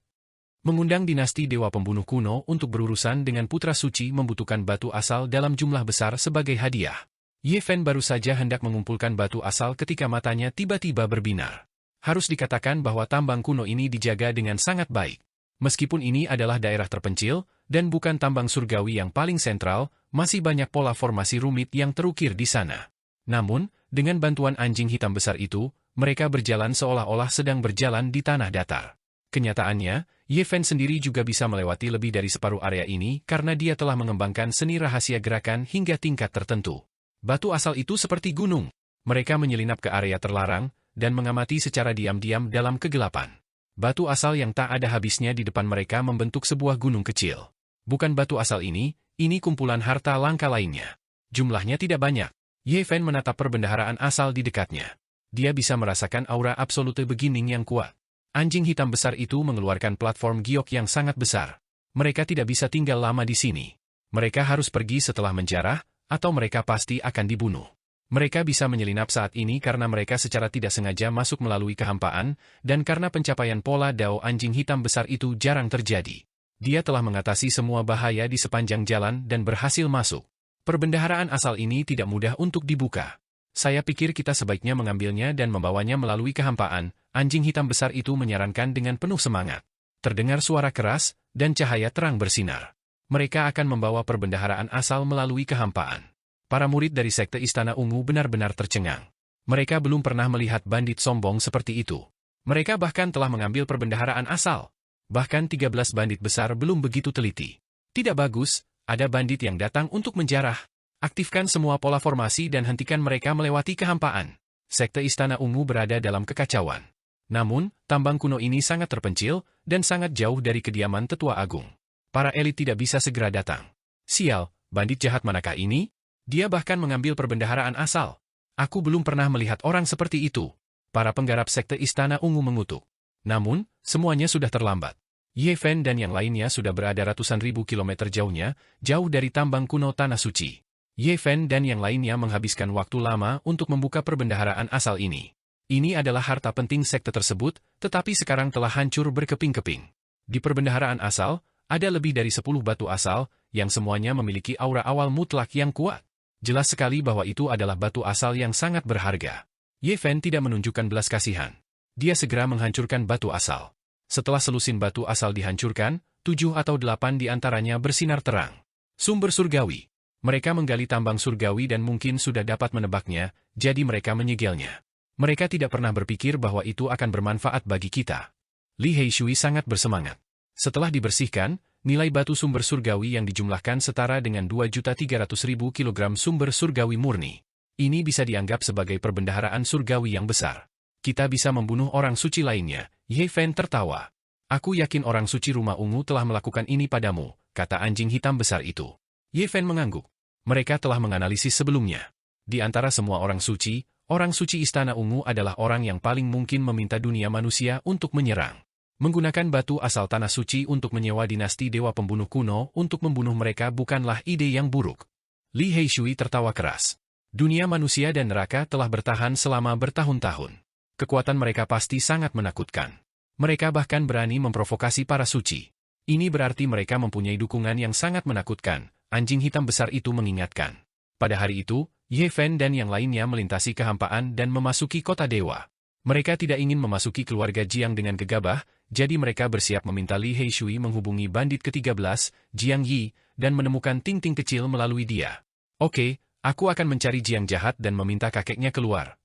Speaker 1: Mengundang dinasti Dewa Pembunuh kuno untuk berurusan dengan Putra Suci membutuhkan batu asal dalam jumlah besar sebagai hadiah. Ye Fen baru saja hendak mengumpulkan batu asal ketika matanya tiba-tiba berbinar. Harus dikatakan bahwa tambang kuno ini dijaga dengan sangat baik. Meskipun ini adalah daerah terpencil, dan bukan tambang surgawi yang paling sentral, masih banyak pola formasi rumit yang terukir di sana. Namun, dengan bantuan anjing hitam besar itu, mereka berjalan seolah-olah sedang berjalan di tanah datar. Kenyataannya, Ye Fen sendiri juga bisa melewati lebih dari separuh area ini karena dia telah mengembangkan seni rahasia gerakan hingga tingkat tertentu. Batu asal itu seperti gunung. Mereka menyelinap ke area terlarang, dan mengamati secara diam-diam dalam kegelapan. Batu asal yang tak ada habisnya di depan mereka membentuk sebuah gunung kecil. Bukan batu asal ini kumpulan harta langka lainnya. Jumlahnya tidak banyak. Ye Fen menatap perbendaharaan asal di dekatnya. Dia bisa merasakan aura absolute beginning yang kuat. Anjing hitam besar itu mengeluarkan platform giok yang sangat besar. Mereka tidak bisa tinggal lama di sini. Mereka harus pergi setelah menjarah, atau mereka pasti akan dibunuh. Mereka bisa menyelinap saat ini karena mereka secara tidak sengaja masuk melalui kehampaan, dan karena pencapaian pola Dao anjing hitam besar itu jarang terjadi. Dia telah mengatasi semua bahaya di sepanjang jalan dan berhasil masuk. Perbendaharaan asal ini tidak mudah untuk dibuka. Saya pikir kita sebaiknya mengambilnya dan membawanya melalui kehampaan, anjing hitam besar itu menyarankan dengan penuh semangat. Terdengar suara keras, dan cahaya terang bersinar. Mereka akan membawa perbendaharaan asal melalui kehampaan. Para murid dari Sekte Istana Ungu benar-benar tercengang. Mereka belum pernah melihat bandit sombong seperti itu. Mereka bahkan telah mengambil perbendaharaan asal. Bahkan 13 bandit besar belum begitu teliti. Tidak bagus, ada bandit yang datang untuk menjarah. Aktifkan semua pola formasi dan hentikan mereka melewati kehampaan. Sekte Istana Ungu berada dalam kekacauan. Namun, tambang kuno ini sangat terpencil, dan sangat jauh dari kediaman Tetua Agung. Para elit tidak bisa segera datang. Sial, bandit jahat manakah ini? Dia bahkan mengambil perbendaharaan asal. Aku belum pernah melihat orang seperti itu. Para penggarap Sekte Istana Ungu mengutuk. Namun, semuanya sudah terlambat. Ye Fen dan yang lainnya sudah berada ratusan ribu kilometer jauhnya, jauh dari tambang kuno Tanah Suci. Ye Fen dan yang lainnya menghabiskan waktu lama untuk membuka perbendaharaan asal ini. Ini adalah harta penting sekte tersebut, tetapi sekarang telah hancur berkeping-keping. Di perbendaharaan asal, ada lebih dari 10 batu asal, yang semuanya memiliki aura awal mutlak yang kuat. Jelas sekali bahwa itu adalah batu asal yang sangat berharga. Ye Fen tidak menunjukkan belas kasihan. Dia segera menghancurkan batu asal. Setelah selusin batu asal dihancurkan, 7 atau 8 di antaranya bersinar terang. Sumber surgawi. Mereka menggali tambang surgawi dan mungkin sudah dapat menebaknya, jadi mereka menyegelnya. Mereka tidak pernah berpikir bahwa itu akan bermanfaat bagi kita. Li Heishui sangat bersemangat. Setelah dibersihkan, nilai batu sumber surgawi yang dijumlahkan setara dengan 2.300.000 kg sumber surgawi murni. Ini bisa dianggap sebagai perbendaharaan surgawi yang besar. Kita bisa membunuh orang suci lainnya. Ye Fen tertawa. Aku yakin orang suci rumah ungu telah melakukan ini padamu, kata anjing hitam besar itu. Ye Fen mengangguk. Mereka telah menganalisis sebelumnya. Di antara semua orang suci Istana Ungu adalah orang yang paling mungkin meminta dunia manusia untuk menyerang. Menggunakan batu asal Tanah Suci untuk menyewa dinasti Dewa Pembunuh kuno untuk membunuh mereka bukanlah ide yang buruk. Li Heishui tertawa keras. Dunia manusia dan neraka telah bertahan selama bertahun-tahun. Kekuatan mereka pasti sangat menakutkan. Mereka bahkan berani memprovokasi para suci. Ini berarti mereka mempunyai dukungan yang sangat menakutkan, anjing hitam besar itu mengingatkan. Pada hari itu, Ye Fen dan yang lainnya melintasi kehampaan dan memasuki kota dewa. Mereka tidak ingin memasuki keluarga Jiang dengan gegabah, jadi mereka bersiap meminta Li Heishui menghubungi bandit ke-13, Jiang Yi, dan menemukan ting-ting kecil melalui dia. Oke, aku akan mencari Jiang jahat dan meminta kakeknya keluar.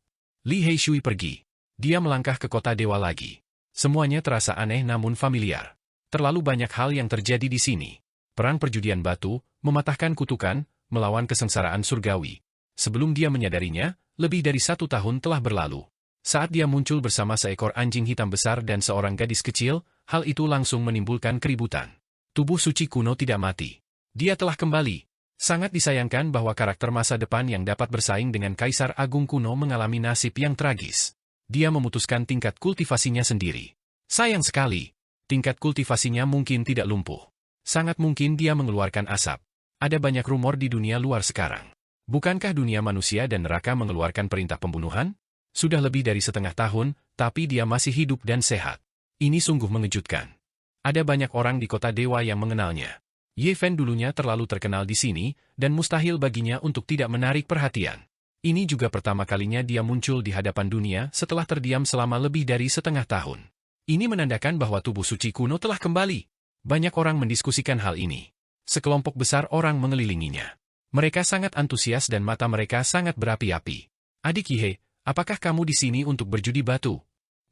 Speaker 1: Li Heishui pergi. Dia melangkah ke kota dewa lagi. Semuanya terasa aneh namun familiar. Terlalu banyak hal yang terjadi di sini. Perang perjudian batu, mematahkan kutukan, melawan kesengsaraan surgawi. Sebelum dia menyadarinya, lebih dari 1 tahun telah berlalu. Saat dia muncul bersama seekor anjing hitam besar dan seorang gadis kecil, hal itu langsung menimbulkan keributan. Tubuh suci kuno tidak mati. Dia telah kembali. Sangat disayangkan bahwa karakter masa depan yang dapat bersaing dengan Kaisar Agung kuno mengalami nasib yang tragis. Dia memutuskan tingkat kultivasinya sendiri. Sayang sekali. Tingkat kultivasinya mungkin tidak lumpuh. Sangat mungkin dia mengeluarkan asap. Ada banyak rumor di dunia luar sekarang. Bukankah dunia manusia dan neraka mengeluarkan perintah pembunuhan? Sudah lebih dari setengah tahun, tapi dia masih hidup dan sehat. Ini sungguh mengejutkan. Ada banyak orang di kota dewa yang mengenalnya. Ye Fen dulunya terlalu terkenal di sini, dan mustahil baginya untuk tidak menarik perhatian. Ini juga pertama kalinya dia muncul di hadapan dunia setelah terdiam selama lebih dari setengah tahun. Ini menandakan bahwa tubuh suci kuno telah kembali. Banyak orang mendiskusikan hal ini. Sekelompok besar orang mengelilinginya. Mereka sangat antusias dan mata mereka sangat berapi-api. Adik Ihe, apakah kamu di sini untuk berjudi batu?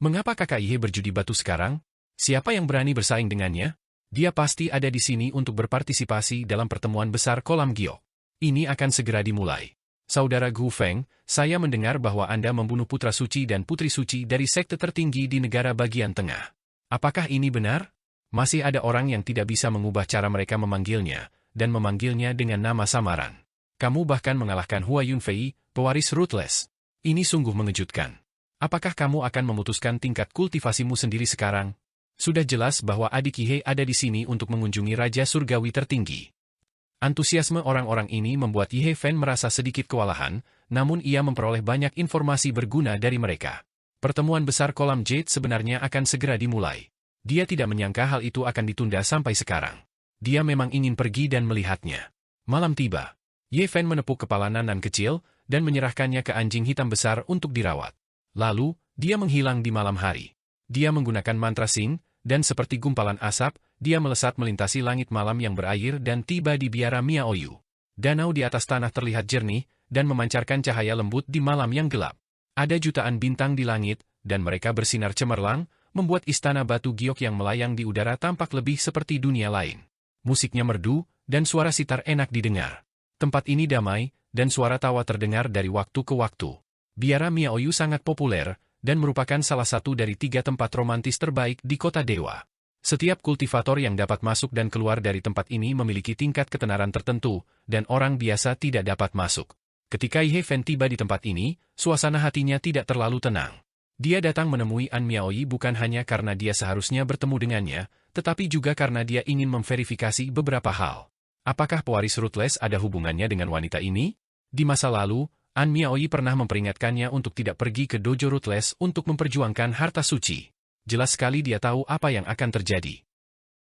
Speaker 1: Mengapa kakak Ihe berjudi batu sekarang? Siapa yang berani bersaing dengannya? Dia pasti ada di sini untuk berpartisipasi dalam pertemuan besar kolam giok. Ini akan segera dimulai. Saudara Gu Feng, saya mendengar bahwa Anda membunuh putra suci dan putri suci dari sekte tertinggi di negara bagian tengah. Apakah ini benar? Masih ada orang yang tidak bisa mengubah cara mereka memanggilnya, dan memanggilnya dengan nama samaran. Kamu bahkan mengalahkan Hua Yunfei, pewaris Ruthless. Ini sungguh mengejutkan. Apakah kamu akan memutuskan tingkat kultivasimu sendiri sekarang? Sudah jelas bahwa adik Ihe ada di sini untuk mengunjungi Raja Surgawi tertinggi. Antusiasme orang-orang ini membuat Ye Fen merasa sedikit kewalahan, namun ia memperoleh banyak informasi berguna dari mereka. Pertemuan besar kolam Jade sebenarnya akan segera dimulai. Dia tidak menyangka hal itu akan ditunda sampai sekarang. Dia memang ingin pergi dan melihatnya. Malam tiba. Ye Fen menepuk kepala Nanan kecil, dan menyerahkannya ke anjing hitam besar untuk dirawat. Lalu, dia menghilang di malam hari. Dia menggunakan mantra Sing, dan seperti gumpalan asap, dia melesat melintasi langit malam yang berair dan tiba di biara Miaoyu. Danau di atas tanah terlihat jernih, dan memancarkan cahaya lembut di malam yang gelap. Ada jutaan bintang di langit, dan mereka bersinar cemerlang, membuat istana batu giok yang melayang di udara tampak lebih seperti dunia lain. Musiknya merdu, dan suara sitar enak didengar. Tempat ini damai, dan suara tawa terdengar dari waktu ke waktu. Biara Miaoyu sangat populer, dan merupakan salah satu dari 3 tempat romantis terbaik di kota dewa. Setiap kultivator yang dapat masuk dan keluar dari tempat ini memiliki tingkat ketenaran tertentu, dan orang biasa tidak dapat masuk. Ketika Ye Fen tiba di tempat ini, suasana hatinya tidak terlalu tenang. Dia datang menemui An Miaoyi bukan hanya karena dia seharusnya bertemu dengannya, tetapi juga karena dia ingin memverifikasi beberapa hal. Apakah pewaris Ruthless ada hubungannya dengan wanita ini? Di masa lalu, An Miaoyi pernah memperingatkannya untuk tidak pergi ke dojo Ruthless untuk memperjuangkan harta suci. Jelas sekali dia tahu apa yang akan terjadi.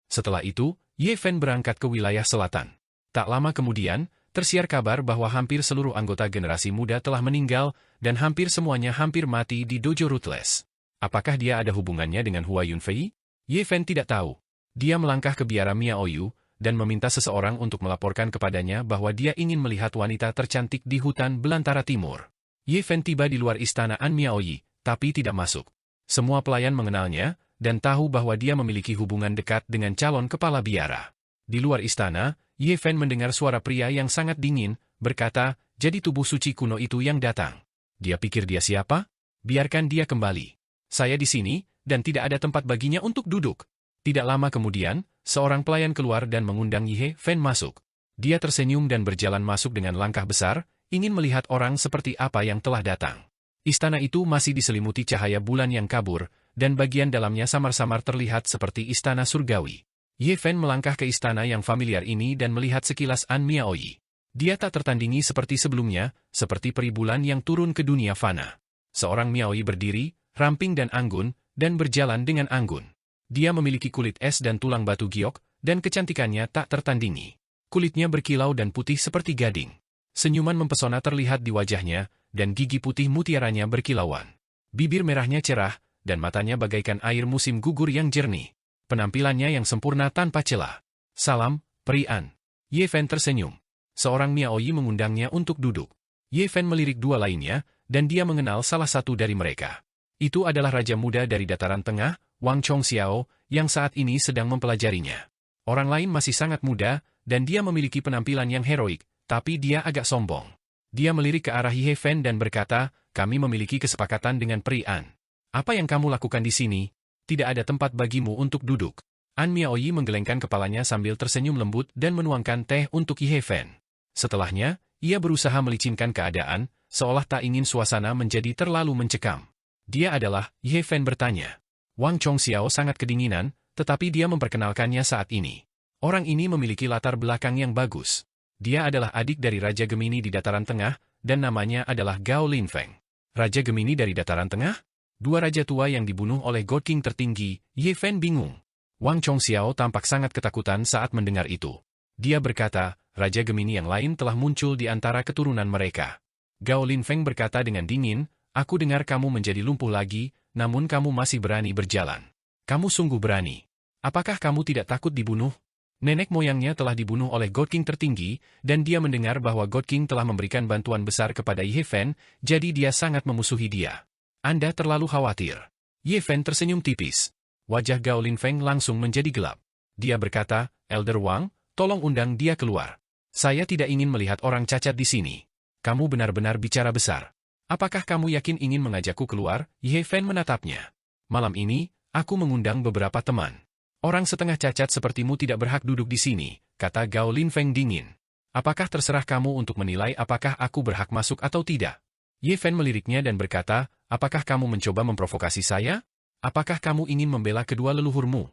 Speaker 1: Setelah itu, Ye Fen berangkat ke wilayah selatan. Tak lama kemudian, tersiar kabar bahwa hampir seluruh anggota generasi muda telah meninggal, dan hampir semuanya hampir mati di dojo Ruthless. Apakah dia ada hubungannya dengan Hua Yunfei? Ye Fen tidak tahu. Dia melangkah ke biara Miaoyu, dan meminta seseorang untuk melaporkan kepadanya bahwa dia ingin melihat wanita tercantik di hutan belantara timur. Ye Fen tiba di luar istana An Miaoyi, tapi tidak masuk. Semua pelayan mengenalnya, dan tahu bahwa dia memiliki hubungan dekat dengan calon kepala biara. Di luar istana, Ye Fen mendengar suara pria yang sangat dingin, berkata, jadi tubuh suci kuno itu yang datang. Dia pikir dia siapa? Biarkan dia kembali. Saya di sini, dan tidak ada tempat baginya untuk duduk. Tidak lama kemudian, seorang pelayan keluar dan mengundang Ye Fen masuk. Dia tersenyum dan berjalan masuk dengan langkah besar, ingin melihat orang seperti apa yang telah datang. Istana itu masih diselimuti cahaya bulan yang kabur, dan bagian dalamnya samar-samar terlihat seperti istana surgawi. Ye Fen melangkah ke istana yang familiar ini dan melihat sekilas An Miaoyi. Dia tak tertandingi seperti sebelumnya, seperti peri bulan yang turun ke dunia fana. Seorang Miaoyi berdiri, ramping dan anggun, dan berjalan dengan anggun. Dia memiliki kulit es dan tulang batu giok, dan kecantikannya tak tertandingi. Kulitnya berkilau dan putih seperti gading. Senyuman mempesona terlihat di wajahnya, dan gigi putih mutiaranya berkilauan. Bibir merahnya cerah, dan matanya bagaikan air musim gugur yang jernih. Penampilannya yang sempurna tanpa celah. Salam, Peri An. Ye Fen tersenyum. Seorang Miaoyi mengundangnya untuk duduk. Ye Fen melirik dua lainnya, dan dia mengenal salah satu dari mereka. Itu adalah Raja Muda dari Dataran Tengah, Wang Chongxiao, yang saat ini sedang mempelajarinya. Orang lain masih sangat muda, dan dia memiliki penampilan yang heroik, tapi dia agak sombong. Dia melirik ke arah Ye Fen dan berkata, kami memiliki kesepakatan dengan Pri An. Apa yang kamu lakukan di sini? Tidak ada tempat bagimu untuk duduk. An Miaoyi menggelengkan kepalanya sambil tersenyum lembut dan menuangkan teh untuk Ye Fen. Setelahnya, ia berusaha melicinkan keadaan, seolah tak ingin suasana menjadi terlalu mencekam. Dia adalah, Ye Fen bertanya. Wang Chongxiao sangat kedinginan, tetapi dia memperkenalkannya saat ini. Orang ini memiliki latar belakang yang bagus. Dia adalah adik dari Raja Gemini di Dataran Tengah, dan namanya adalah Gao Linfeng. Raja Gemini dari Dataran Tengah? Dua raja tua yang dibunuh oleh God King tertinggi, Ye Fen bingung. Wang Chongxiao tampak sangat ketakutan saat mendengar itu. Dia berkata, Raja Gemini yang lain telah muncul di antara keturunan mereka. Gao Linfeng berkata dengan dingin, aku dengar kamu menjadi lumpuh lagi, namun kamu masih berani berjalan. Kamu sungguh berani. Apakah kamu tidak takut dibunuh? Nenek moyangnya telah dibunuh oleh God King tertinggi, dan dia mendengar bahwa God King telah memberikan bantuan besar kepada Ye Fen, jadi dia sangat memusuhi dia. Anda terlalu khawatir. Ye Fen tersenyum tipis. Wajah Gao Linfeng langsung menjadi gelap. Dia berkata, Elder Wang, tolong undang dia keluar. Saya tidak ingin melihat orang cacat di sini. Kamu benar-benar bicara besar. Apakah kamu yakin ingin mengajakku keluar? Ye Fen menatapnya. Malam ini, aku mengundang beberapa teman. Orang setengah cacat sepertimu tidak berhak duduk di sini, kata Gao Linfeng dingin. Apakah terserah kamu untuk menilai apakah aku berhak masuk atau tidak? Ye Fen meliriknya dan berkata, apakah kamu mencoba memprovokasi saya? Apakah kamu ingin membela kedua leluhurmu?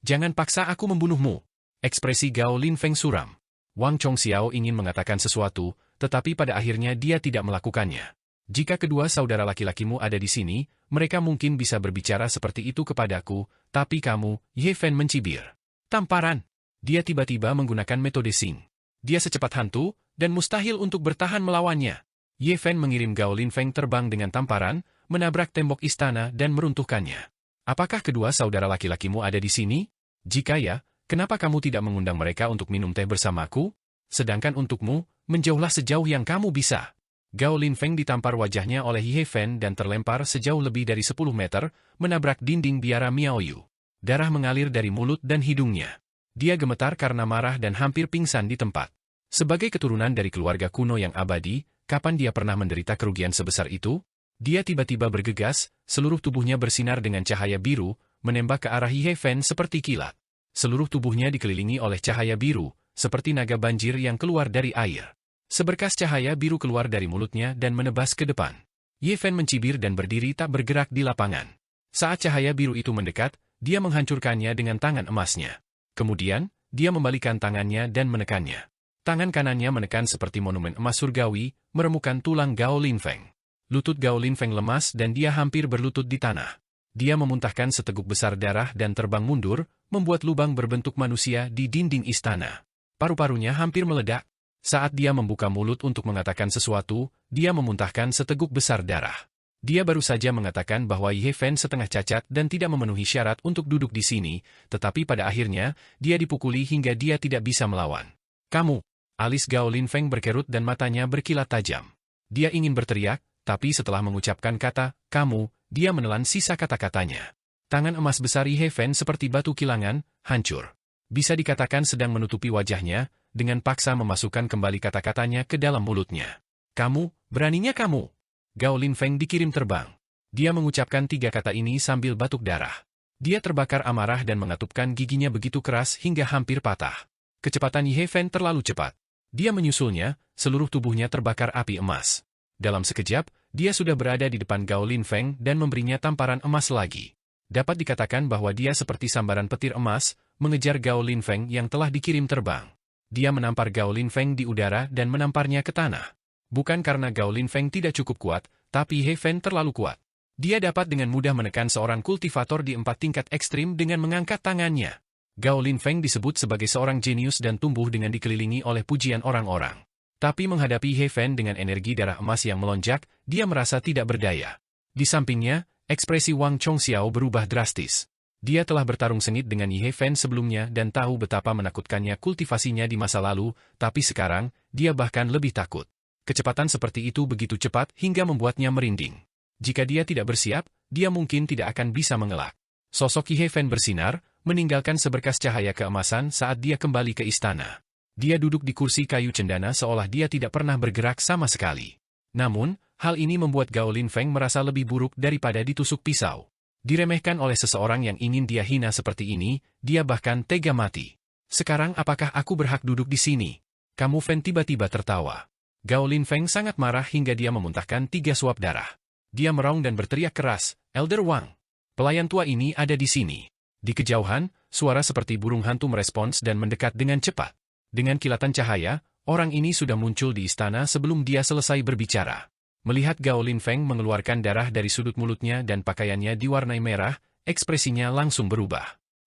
Speaker 1: Jangan paksa aku membunuhmu. Ekspresi Gao Linfeng suram. Wang Chongxiao ingin mengatakan sesuatu, tetapi pada akhirnya dia tidak melakukannya. Jika kedua saudara laki-lakimu ada di sini, mereka mungkin bisa berbicara seperti itu kepadaku, tapi kamu, Ye Fen mencibir. Tamparan. Dia tiba-tiba menggunakan metode Xing. Dia secepat hantu, dan mustahil untuk bertahan melawannya. Ye Fen mengirim Gao Linfeng terbang dengan tamparan, menabrak tembok istana dan meruntuhkannya. Apakah kedua saudara laki-lakimu ada di sini? Jika ya, kenapa kamu tidak mengundang mereka untuk minum teh bersamaku? Sedangkan untukmu, menjauhlah sejauh yang kamu bisa. Gao Linfeng ditampar wajahnya oleh Ye Fen dan terlempar sejauh lebih dari 10 meter, menabrak dinding biara Miaoyu. Darah mengalir dari mulut dan hidungnya. Dia gemetar karena marah dan hampir pingsan di tempat. Sebagai keturunan dari keluarga kuno yang abadi, kapan dia pernah menderita kerugian sebesar itu? Dia tiba-tiba bergegas, seluruh tubuhnya bersinar dengan cahaya biru, menembak ke arah Ye Fen seperti kilat. Seluruh tubuhnya dikelilingi oleh cahaya biru, seperti naga banjir yang keluar dari air. Seberkas cahaya biru keluar dari mulutnya dan menebas ke depan. Ye Fen mencibir dan berdiri tak bergerak di lapangan. Saat cahaya biru itu mendekat, dia menghancurkannya dengan tangan emasnya. Kemudian, dia membalikan tangannya dan menekannya. Tangan kanannya menekan seperti monumen emas surgawi, meremukan tulang Gao Linfeng. Lutut Gao Linfeng lemas dan dia hampir berlutut di tanah. Dia memuntahkan seteguk besar darah dan terbang mundur, membuat lubang berbentuk manusia di dinding istana. Paru-parunya hampir meledak. Saat dia membuka mulut untuk mengatakan sesuatu, dia memuntahkan seteguk besar darah. Dia baru saja mengatakan bahwa Ye Fen setengah cacat dan tidak memenuhi syarat untuk duduk di sini, tetapi pada akhirnya, dia dipukuli hingga dia tidak bisa melawan. Kamu! Alis Gao Linfeng berkerut dan matanya berkilat tajam. Dia ingin berteriak, tapi setelah mengucapkan kata, kamu, dia menelan sisa kata-katanya. Tangan emas besar Ye Fen seperti batu kilangan, hancur. Bisa dikatakan sedang menutupi wajahnya, dengan paksa memasukkan kembali kata-katanya ke dalam mulutnya. Kamu, beraninya kamu. Gao Linfeng dikirim terbang. Dia mengucapkan 3 kata ini sambil batuk darah. Dia terbakar amarah dan mengatupkan giginya begitu keras hingga hampir patah. Kecepatan Ye Fen terlalu cepat. Dia menyusulnya, seluruh tubuhnya terbakar api emas. Dalam sekejap, dia sudah berada di depan Gao Linfeng dan memberinya tamparan emas lagi. Dapat dikatakan bahwa dia seperti sambaran petir emas, mengejar Gao Linfeng yang telah dikirim terbang. Dia menampar Gao Linfeng di udara dan menamparnya ke tanah. Bukan karena Gao Linfeng tidak cukup kuat, tapi Ye Fen terlalu kuat. Dia dapat dengan mudah menekan seorang kultivator di 4 tingkat ekstrim dengan mengangkat tangannya. Gao Linfeng disebut sebagai seorang jenius dan tumbuh dengan dikelilingi oleh pujian orang-orang. Tapi menghadapi Ye Fen dengan energi darah emas yang melonjak, dia merasa tidak berdaya. Di sampingnya, ekspresi Wang Chongxiao berubah drastis. Dia telah bertarung sengit dengan Ye Fen sebelumnya dan tahu betapa menakutkannya kultivasinya di masa lalu, tapi sekarang, dia bahkan lebih takut. Kecepatan seperti itu begitu cepat hingga membuatnya merinding. Jika dia tidak bersiap, dia mungkin tidak akan bisa mengelak. Sosok Ye Fen bersinar, meninggalkan seberkas cahaya keemasan saat dia kembali ke istana. Dia duduk di kursi kayu cendana seolah dia tidak pernah bergerak sama sekali. Namun, hal ini membuat Gao Lin Feng merasa lebih buruk daripada ditusuk pisau. Diremehkan oleh seseorang yang ingin dia hina seperti ini, dia bahkan tega mati. Sekarang apakah aku berhak duduk di sini? Kamu Fen tiba-tiba tertawa. Gao Lin Feng sangat marah hingga dia memuntahkan 3 suap darah. Dia meraung dan berteriak keras, "Elder Wang! Pelayan tua ini ada di sini." Di kejauhan, suara seperti burung hantu merespons dan mendekat dengan cepat. Dengan kilatan cahaya, orang ini sudah muncul di istana sebelum dia selesai berbicara. Melihat Gao Lin Feng mengeluarkan darah dari sudut mulutnya dan pakaiannya diwarnai merah, ekspresinya langsung berubah.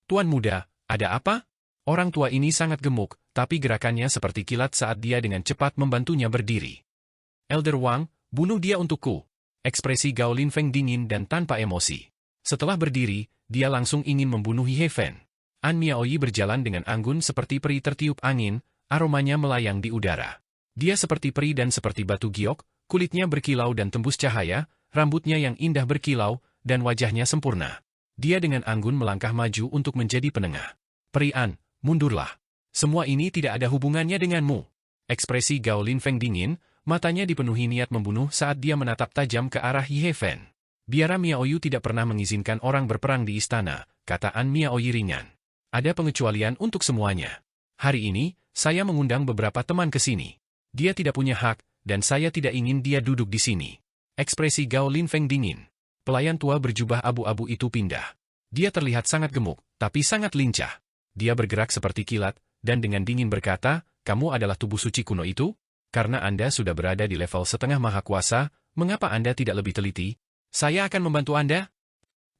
Speaker 1: "Tuan muda, ada apa?" Orang tua ini sangat gemuk, tapi gerakannya seperti kilat saat dia dengan cepat membantunya berdiri. "Elder Wang, bunuh dia untukku." Ekspresi Gao Lin Feng dingin dan tanpa emosi. Setelah berdiri, dia langsung ingin membunuh Ye Fen. An Miaoyi berjalan dengan anggun seperti peri tertiup angin, aromanya melayang di udara. Dia seperti peri dan seperti batu giok, kulitnya berkilau dan tembus cahaya, rambutnya yang indah berkilau, dan wajahnya sempurna. Dia dengan anggun melangkah maju untuk menjadi penengah. "Peri An, mundurlah. Semua ini tidak ada hubungannya denganmu." Ekspresi Gao Lin Feng dingin, matanya dipenuhi niat membunuh saat dia menatap tajam ke arah Ye Fen. "Biara Miaoyu tidak pernah mengizinkan orang berperang di istana," kata An Miaoyi ringan. "Ada pengecualian untuk semuanya. Hari ini, saya mengundang beberapa teman ke sini. Dia tidak punya hak, dan saya tidak ingin dia duduk di sini." Ekspresi Gao Lin Feng dingin. Pelayan tua berjubah abu-abu itu pindah. Dia terlihat sangat gemuk, tapi sangat lincah. Dia bergerak seperti kilat, dan dengan dingin berkata, "Kamu adalah tubuh suci kuno itu? Karena Anda sudah berada di level setengah maha kuasa, mengapa Anda tidak lebih teliti? Saya akan membantu Anda."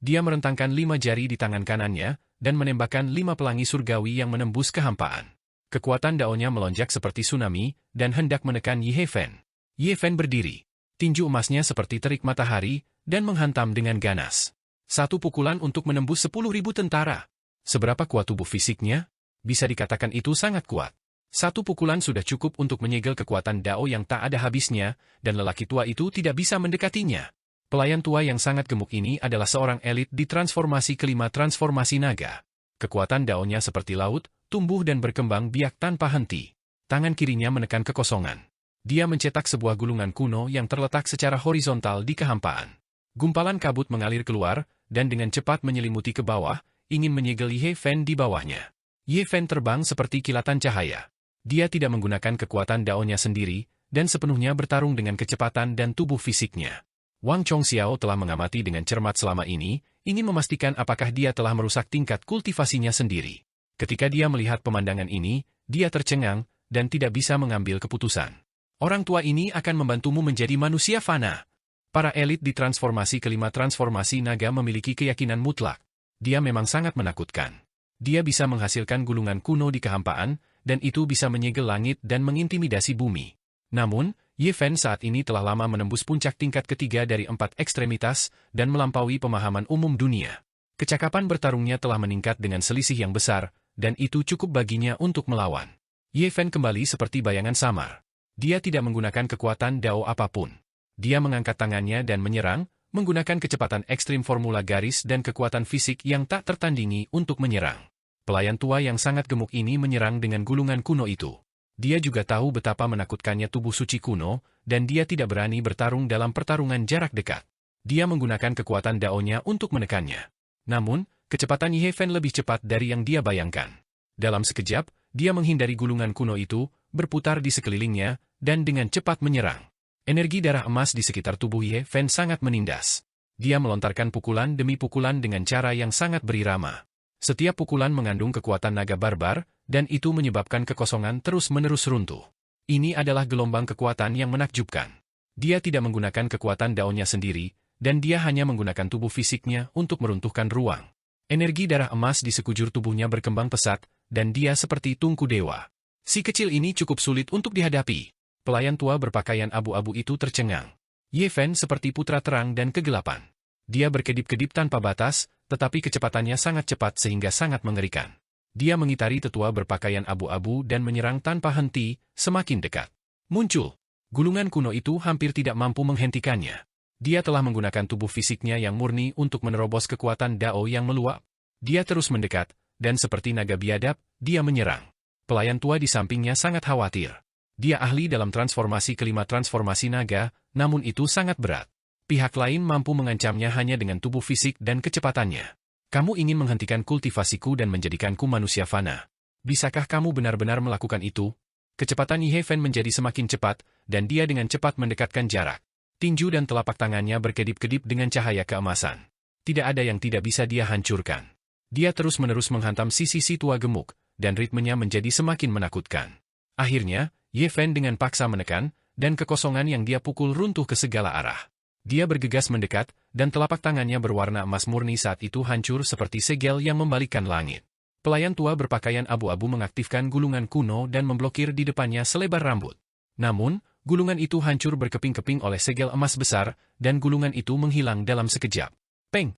Speaker 1: Dia merentangkan 5 jari di tangan kanannya, dan menembakkan 5 pelangi surgawi yang menembus kehampaan. Kekuatan daunnya melonjak seperti tsunami, dan hendak menekan Ye Fen. Ye Fen berdiri. Tinju emasnya seperti terik matahari, dan menghantam dengan ganas. Satu pukulan untuk menembus 10.000 tentara. Seberapa kuat tubuh fisiknya? Bisa dikatakan itu sangat kuat. Satu pukulan sudah cukup untuk menyegel kekuatan Dao yang tak ada habisnya, dan lelaki tua itu tidak bisa mendekatinya. Pelayan tua yang sangat gemuk ini adalah seorang elit di transformasi kelima transformasi naga. Kekuatan Daonya seperti laut, tumbuh dan berkembang biak tanpa henti. Tangan kirinya menekan kekosongan. Dia mencetak sebuah gulungan kuno yang terletak secara horizontal di kehampaan. Gumpalan kabut mengalir keluar, dan dengan cepat menyelimuti ke bawah, ingin menyegel Ye Fen di bawahnya. Ye Fen terbang seperti kilatan cahaya. Dia tidak menggunakan kekuatan Daonya sendiri, dan sepenuhnya bertarung dengan kecepatan dan tubuh fisiknya. Wang Chongxiao telah mengamati dengan cermat selama ini, ingin memastikan apakah dia telah merusak tingkat kultivasinya sendiri. Ketika dia melihat pemandangan ini, dia tercengang, dan tidak bisa mengambil keputusan. Orang tua ini akan membantumu menjadi manusia fana. Para elit di transformasi kelima transformasi naga memiliki keyakinan mutlak. Dia memang sangat menakutkan. Dia bisa menghasilkan gulungan kuno di kehampaan, dan itu bisa menyegel langit dan mengintimidasi bumi. Namun, Ye Fen saat ini telah lama menembus puncak tingkat ketiga dari 4 ekstremitas, dan melampaui pemahaman umum dunia. Kecakapan bertarungnya telah meningkat dengan selisih yang besar, dan itu cukup baginya untuk melawan. Ye Fen kembali seperti bayangan samar. Dia tidak menggunakan kekuatan Dao apapun. Dia mengangkat tangannya dan menyerang, menggunakan kecepatan ekstrim formula garis dan kekuatan fisik yang tak tertandingi untuk menyerang. Pelayan tua yang sangat gemuk ini menyerang dengan gulungan kuno itu. Dia juga tahu betapa menakutkannya tubuh suci kuno, dan dia tidak berani bertarung dalam pertarungan jarak dekat. Dia menggunakan kekuatan Daonya untuk menekannya. Namun, kecepatan Ye Fen lebih cepat dari yang dia bayangkan. Dalam sekejap, dia menghindari gulungan kuno itu, berputar di sekelilingnya, dan dengan cepat menyerang. Energi darah emas di sekitar tubuh Ye Fen sangat menindas. Dia melontarkan pukulan demi pukulan dengan cara yang sangat berirama. Setiap pukulan mengandung kekuatan naga barbar, dan itu menyebabkan kekosongan terus-menerus runtuh. Ini adalah gelombang kekuatan yang menakjubkan. Dia tidak menggunakan kekuatan Daonya sendiri, dan dia hanya menggunakan tubuh fisiknya untuk meruntuhkan ruang. Energi darah emas di sekujur tubuhnya berkembang pesat, dan dia seperti tungku dewa. Si kecil ini cukup sulit untuk dihadapi. Pelayan tua berpakaian abu-abu itu tercengang. Ye Fen seperti putra terang dan kegelapan. Dia berkedip-kedip tanpa batas, tetapi kecepatannya sangat cepat sehingga sangat mengerikan. Dia mengitari tetua berpakaian abu-abu dan menyerang tanpa henti, semakin dekat. Muncul. Gulungan kuno itu hampir tidak mampu menghentikannya. Dia telah menggunakan tubuh fisiknya yang murni untuk menerobos kekuatan Dao yang meluap. Dia terus mendekat, dan seperti naga biadab, dia menyerang. Pelayan tua di sampingnya sangat khawatir. Dia ahli dalam transformasi kelima transformasi naga, namun itu sangat berat. Pihak lain mampu mengancamnya hanya dengan tubuh fisik dan kecepatannya. Kamu ingin menghentikan kultivasiku dan menjadikanku manusia fana. Bisakah kamu benar-benar melakukan itu? Kecepatan Ye Fen menjadi semakin cepat, dan dia dengan cepat mendekatkan jarak. Tinju dan telapak tangannya berkedip-kedip dengan cahaya keemasan. Tidak ada yang tidak bisa dia hancurkan. Dia terus-menerus menghantam sisi tua gemuk, dan ritmenya menjadi semakin menakutkan. Akhirnya, Ye Fen dengan paksa menekan, dan kekosongan yang dia pukul runtuh ke segala arah. Dia bergegas mendekat, dan telapak tangannya berwarna emas murni saat itu hancur seperti segel yang membalikkan langit. Pelayan tua berpakaian abu-abu mengaktifkan gulungan kuno dan memblokir di depannya selebar rambut. Namun, gulungan itu hancur berkeping-keping oleh segel emas besar, dan gulungan itu menghilang dalam sekejap. Peng!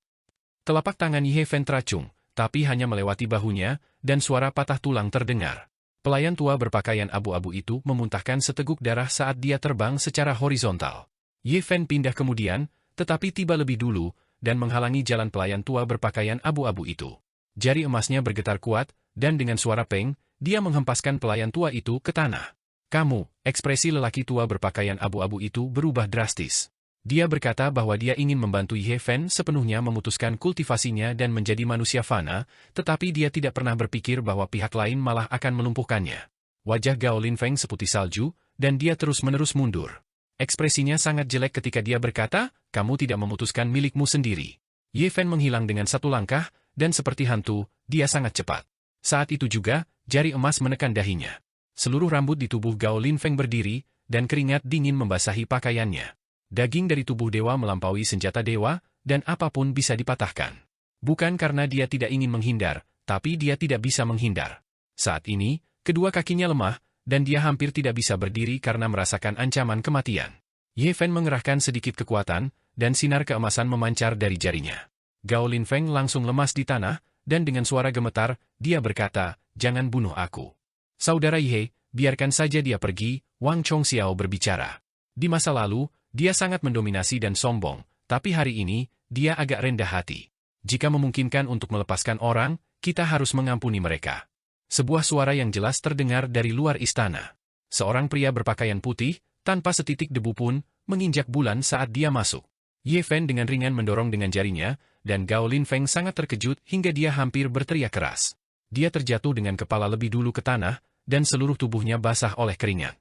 Speaker 1: Telapak tangan Ye Fen teracung, tapi hanya melewati bahunya, dan suara patah tulang terdengar. Pelayan tua berpakaian abu-abu itu memuntahkan seteguk darah saat dia terbang secara horizontal. Ye Fen pindah kemudian, tetapi tiba lebih dulu, dan menghalangi jalan pelayan tua berpakaian abu-abu itu. Jari emasnya bergetar kuat, dan dengan suara peng, dia menghempaskan pelayan tua itu ke tanah. Kamu, ekspresi lelaki tua berpakaian abu-abu itu berubah drastis. Dia berkata bahwa dia ingin membantu Ye Fen sepenuhnya memutuskan kultivasinya dan menjadi manusia fana, tetapi dia tidak pernah berpikir bahwa pihak lain malah akan melumpuhkannya. Wajah Gao Linfeng seputih salju, dan dia terus-menerus mundur. Ekspresinya sangat jelek ketika dia berkata, kamu tidak memutuskan milikmu sendiri. Ye Fen menghilang dengan satu langkah, dan seperti hantu, dia sangat cepat. Saat itu juga, jari emas menekan dahinya. Seluruh rambut di tubuh Gao Linfeng berdiri, dan keringat dingin membasahi pakaiannya. Daging dari tubuh dewa melampaui senjata dewa, dan apapun bisa dipatahkan. Bukan karena dia tidak ingin menghindar, tapi dia tidak bisa menghindar. Saat ini, kedua kakinya lemah, dan dia hampir tidak bisa berdiri karena merasakan ancaman kematian. Ye Fen mengerahkan sedikit kekuatan, dan sinar keemasan memancar dari jarinya. Gao Linfeng langsung lemas di tanah, dan dengan suara gemetar, dia berkata, jangan bunuh aku. Saudara Ye, biarkan saja dia pergi, Wang Chongxiao berbicara. Di masa lalu, dia sangat mendominasi dan sombong, tapi hari ini, dia agak rendah hati. Jika memungkinkan untuk melepaskan orang, kita harus mengampuni mereka. Sebuah suara yang jelas terdengar dari luar istana. Seorang pria berpakaian putih, tanpa setitik debu pun, menginjak bulan saat dia masuk. Ye Fen dengan ringan mendorong dengan jarinya, dan Gao Linfeng sangat terkejut hingga dia hampir berteriak keras. Dia terjatuh dengan kepala lebih dulu ke tanah, dan seluruh tubuhnya basah oleh keringat.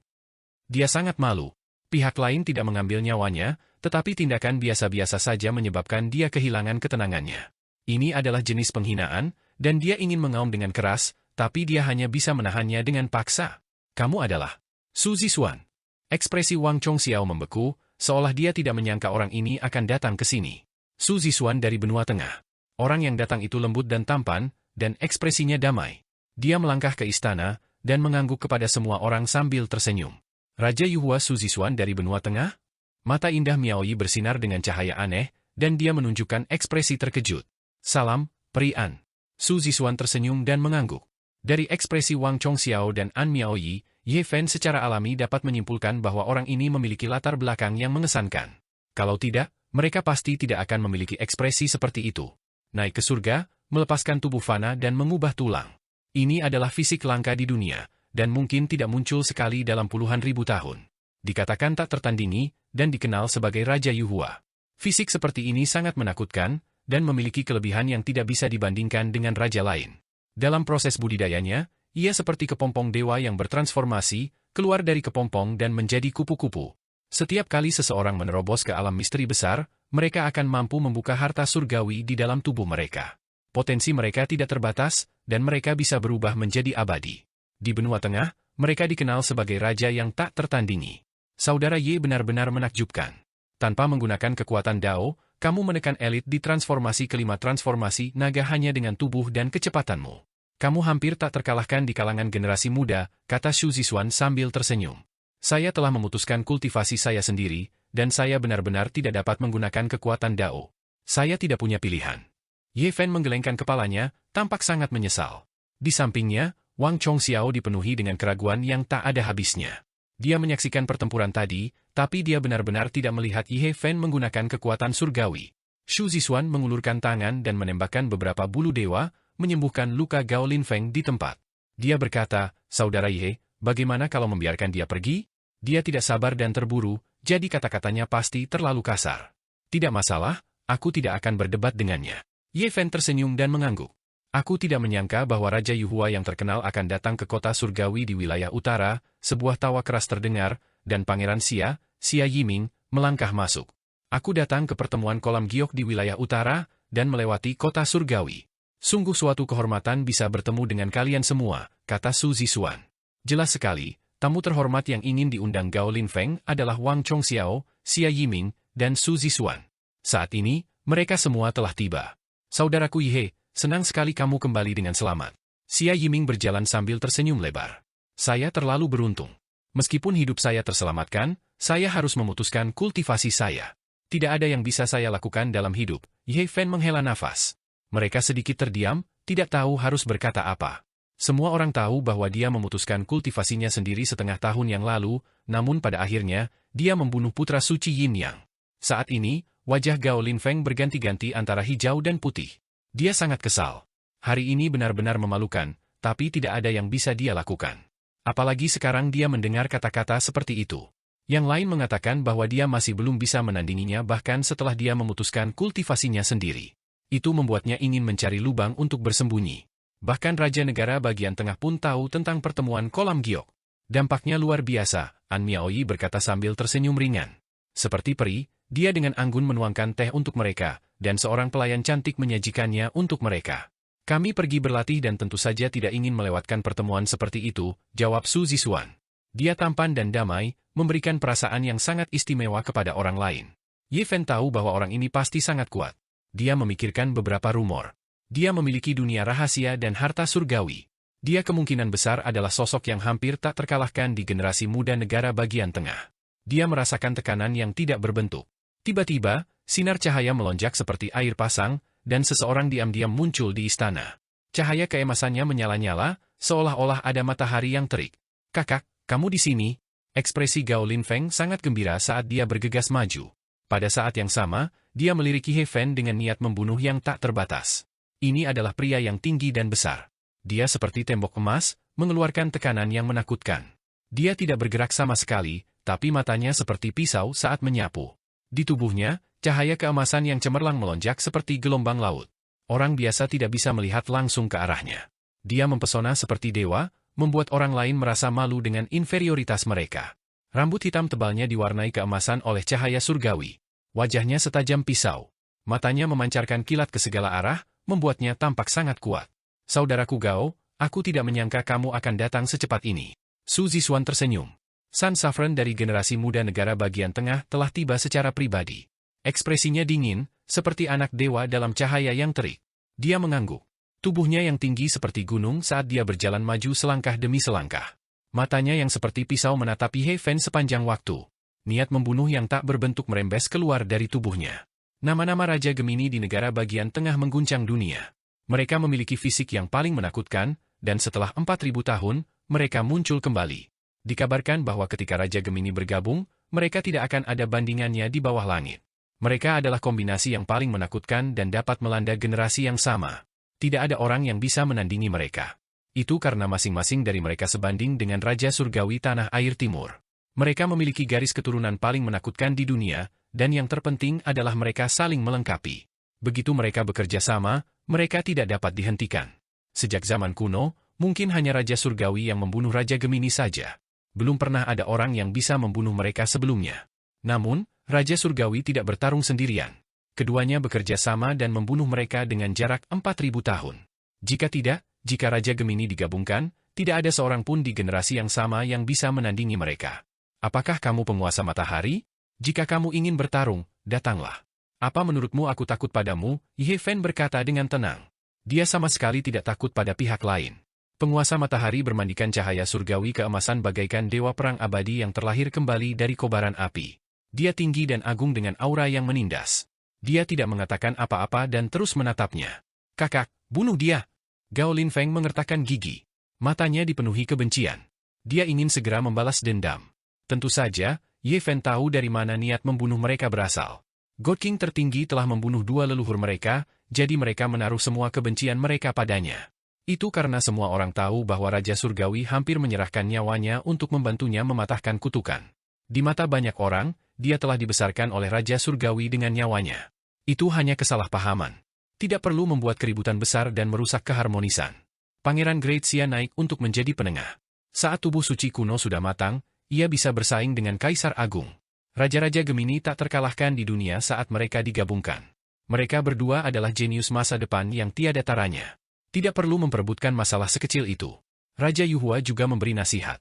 Speaker 1: Dia sangat malu. Pihak lain tidak mengambil nyawanya, tetapi tindakan biasa-biasa saja menyebabkan dia kehilangan ketenangannya. Ini adalah jenis penghinaan, dan dia ingin mengaum dengan keras, tapi dia hanya bisa menahannya dengan paksa. Kamu adalah Su Zixuan. Ekspresi Wang Chongxiao membeku, seolah dia tidak menyangka orang ini akan datang ke sini. Su Zixuan dari benua tengah. Orang yang datang itu lembut dan tampan, dan ekspresinya damai. Dia melangkah ke istana, dan mengangguk kepada semua orang sambil tersenyum. Raja Yuhua Su Zixuan dari benua tengah? Mata indah Miao Yi bersinar dengan cahaya aneh, dan dia menunjukkan ekspresi terkejut. Salam, Peri An. Su Zixuan tersenyum dan mengangguk. Dari ekspresi Wang Chongxiao dan An Miao Yi, Ye Fen secara alami dapat menyimpulkan bahwa orang ini memiliki latar belakang yang mengesankan. Kalau tidak, mereka pasti tidak akan memiliki ekspresi seperti itu. Naik ke surga, melepaskan tubuh fana dan mengubah tulang. Ini adalah fisik langka di dunia, dan mungkin tidak muncul sekali dalam puluhan ribu tahun. Dikatakan tak tertandingi, dan dikenal sebagai Raja Yuhua. Fisik seperti ini sangat menakutkan, dan memiliki kelebihan yang tidak bisa dibandingkan dengan raja lain. Dalam proses budidayanya, ia seperti kepompong dewa yang bertransformasi, keluar dari kepompong dan menjadi kupu-kupu. Setiap kali seseorang menerobos ke alam misteri besar, mereka akan mampu membuka harta surgawi di dalam tubuh mereka. Potensi mereka tidak terbatas, dan mereka bisa berubah menjadi abadi. Di benua tengah, mereka dikenal sebagai raja yang tak tertandingi. Saudara Ye benar-benar menakjubkan. Tanpa menggunakan kekuatan Dao, kamu menekan elit di transformasi kelima transformasi naga hanya dengan tubuh dan kecepatanmu. Kamu hampir tak terkalahkan di kalangan generasi muda, kata Su Zixuan sambil tersenyum. Saya telah memutuskan kultivasi saya sendiri, dan saya benar-benar tidak dapat menggunakan kekuatan Dao. Saya tidak punya pilihan. Ye Fen menggelengkan kepalanya, tampak sangat menyesal. Di sampingnya, Wang Chongxiao dipenuhi dengan keraguan yang tak ada habisnya. Dia menyaksikan pertempuran tadi, Tapi dia benar-benar tidak melihat Ye Fen menggunakan kekuatan surgawi. Shu Zixuan mengulurkan tangan dan menembakkan beberapa bulu dewa, menyembuhkan luka Gao Linfeng di tempat. Dia berkata, "Saudara Ye, bagaimana kalau membiarkan dia pergi? Dia tidak sabar dan terburu, jadi kata-katanya pasti terlalu kasar." "Tidak masalah, aku tidak akan berdebat dengannya." Ye Fen tersenyum dan mengangguk. "Aku tidak menyangka bahwa Raja Yuhua yang terkenal akan datang ke kota surgawi di wilayah utara." Sebuah tawa keras terdengar, dan Pangeran Xia Yiming, melangkah masuk. "Aku datang ke pertemuan kolam giok di wilayah utara, dan melewati kota surgawi. Sungguh suatu kehormatan bisa bertemu dengan kalian semua," kata Su Zixuan. "Jelas sekali, tamu terhormat yang ingin diundang Gao Linfeng adalah Wang Chongxiao, Xia Yiming, dan Su Zixuan. Saat ini, mereka semua telah tiba. Saudaraku Ye, senang sekali kamu kembali dengan selamat." Xia Yiming berjalan sambil tersenyum lebar. "Saya terlalu beruntung. Meskipun hidup saya terselamatkan, saya harus memutuskan kultivasi saya. Tidak ada yang bisa saya lakukan dalam hidup." Ye Fen menghela nafas. Mereka sedikit terdiam, tidak tahu harus berkata apa. Semua orang tahu bahwa dia memutuskan kultivasinya sendiri setengah tahun yang lalu, namun pada akhirnya, dia membunuh putra suci Yin Yang. Saat ini, wajah Gao Linfeng berganti-ganti antara hijau dan putih. Dia sangat kesal. Hari ini benar-benar memalukan, tapi tidak ada yang bisa dia lakukan. Apalagi sekarang dia mendengar kata-kata seperti itu. Yang lain mengatakan bahwa dia masih belum bisa menandinginya bahkan setelah dia memutuskan kultivasinya sendiri. Itu membuatnya ingin mencari lubang untuk bersembunyi. Bahkan Raja Negara bagian tengah pun tahu tentang pertemuan kolam giok. "Dampaknya luar biasa," An Miaoyi berkata sambil tersenyum ringan. Seperti peri, dia dengan anggun menuangkan teh untuk mereka, dan seorang pelayan cantik menyajikannya untuk mereka. "Kami pergi berlatih dan tentu saja tidak ingin melewatkan pertemuan seperti itu," jawab Su Zixuan. Dia tampan dan damai, memberikan perasaan yang sangat istimewa kepada orang lain. Ye Fen tahu bahwa orang ini pasti sangat kuat. Dia memikirkan beberapa rumor. Dia memiliki dunia rahasia dan harta surgawi. Dia kemungkinan besar adalah sosok yang hampir tak terkalahkan di generasi muda negara bagian tengah. Dia merasakan tekanan yang tidak berbentuk. Tiba-tiba, sinar cahaya melonjak seperti air pasang, dan seseorang diam-diam muncul di istana. Cahaya keemasannya menyala-nyala, seolah-olah ada matahari yang terik. "Kakak, kamu di sini?" Ekspresi Gao Linfeng sangat gembira saat dia bergegas maju. Pada saat yang sama, dia melirik Ye Fen dengan niat membunuh yang tak terbatas. Ini adalah pria yang tinggi dan besar. Dia seperti tembok emas, mengeluarkan tekanan yang menakutkan. Dia tidak bergerak sama sekali, tapi matanya seperti pisau saat menyapu. Di tubuhnya, cahaya keemasan yang cemerlang melonjak seperti gelombang laut. Orang biasa tidak bisa melihat langsung ke arahnya. Dia mempesona seperti dewa, membuat orang lain merasa malu dengan inferioritas mereka. Rambut hitam tebalnya diwarnai keemasan oleh cahaya surgawi. Wajahnya setajam pisau. Matanya memancarkan kilat ke segala arah, membuatnya tampak sangat kuat. "Saudaraku Gao, aku tidak menyangka kamu akan datang secepat ini." Su Zixuan tersenyum. Sun Saffron dari generasi muda negara bagian tengah telah tiba secara pribadi. Ekspresinya dingin, seperti anak dewa dalam cahaya yang terik. Dia mengangguk. Tubuhnya yang tinggi seperti gunung saat dia berjalan maju selangkah demi selangkah. Matanya yang seperti pisau menatap Ye Fen sepanjang waktu. Niat membunuh yang tak berbentuk merembes keluar dari tubuhnya. Nama-nama Raja Gemini di negara bagian tengah mengguncang dunia. Mereka memiliki fisik yang paling menakutkan, dan setelah 4.000 tahun, mereka muncul kembali. Dikabarkan bahwa ketika Raja Gemini bergabung, mereka tidak akan ada bandingannya di bawah langit. Mereka adalah kombinasi yang paling menakutkan dan dapat melanda generasi yang sama. Tidak ada orang yang bisa menandingi mereka. Itu karena masing-masing dari mereka sebanding dengan Raja Surgawi Tanah Air Timur. Mereka memiliki garis keturunan paling menakutkan di dunia, dan yang terpenting adalah mereka saling melengkapi. Begitu mereka bekerja sama, mereka tidak dapat dihentikan. Sejak zaman kuno, mungkin hanya Raja Surgawi yang membunuh Raja Gemini saja. Belum pernah ada orang yang bisa membunuh mereka sebelumnya. Namun, Raja Surgawi tidak bertarung sendirian. Keduanya bekerja sama dan membunuh mereka dengan jarak 4.000 tahun. Jika Raja Gemini digabungkan, tidak ada seorang pun di generasi yang sama yang bisa menandingi mereka. Apakah kamu penguasa matahari? Jika kamu ingin bertarung, datanglah. Apa menurutmu aku takut padamu? Ye Fen berkata dengan tenang. Dia sama sekali tidak takut pada pihak lain. Penguasa matahari bermandikan cahaya surgawi keemasan bagaikan dewa perang abadi yang terlahir kembali dari kobaran api. Dia tinggi dan agung dengan aura yang menindas. Dia tidak mengatakan apa-apa dan terus menatapnya. "Kakak, bunuh dia!" Gao Linfeng mengertakkan gigi. Matanya dipenuhi kebencian. Dia ingin segera membalas dendam. Tentu saja, Ye Fen tahu dari mana niat membunuh mereka berasal. God King tertinggi telah membunuh dua leluhur mereka, jadi mereka menaruh semua kebencian mereka padanya. Itu karena semua orang tahu bahwa Raja Surgawi hampir menyerahkan nyawanya untuk membantunya mematahkan kutukan. Di mata banyak orang, dia telah dibesarkan oleh Raja Surgawi dengan nyawanya. Itu hanya kesalahpahaman. Tidak perlu membuat keributan besar dan merusak keharmonisan. Pangeran Great Xia naik untuk menjadi penengah. Saat tubuh suci kuno sudah matang, ia bisa bersaing dengan Kaisar Agung. Raja-raja Gemini tak terkalahkan di dunia saat mereka digabungkan. Mereka berdua adalah jenius masa depan yang tiada taranya. Tidak perlu memperebutkan masalah sekecil itu. Raja Yuhua juga memberi nasihat.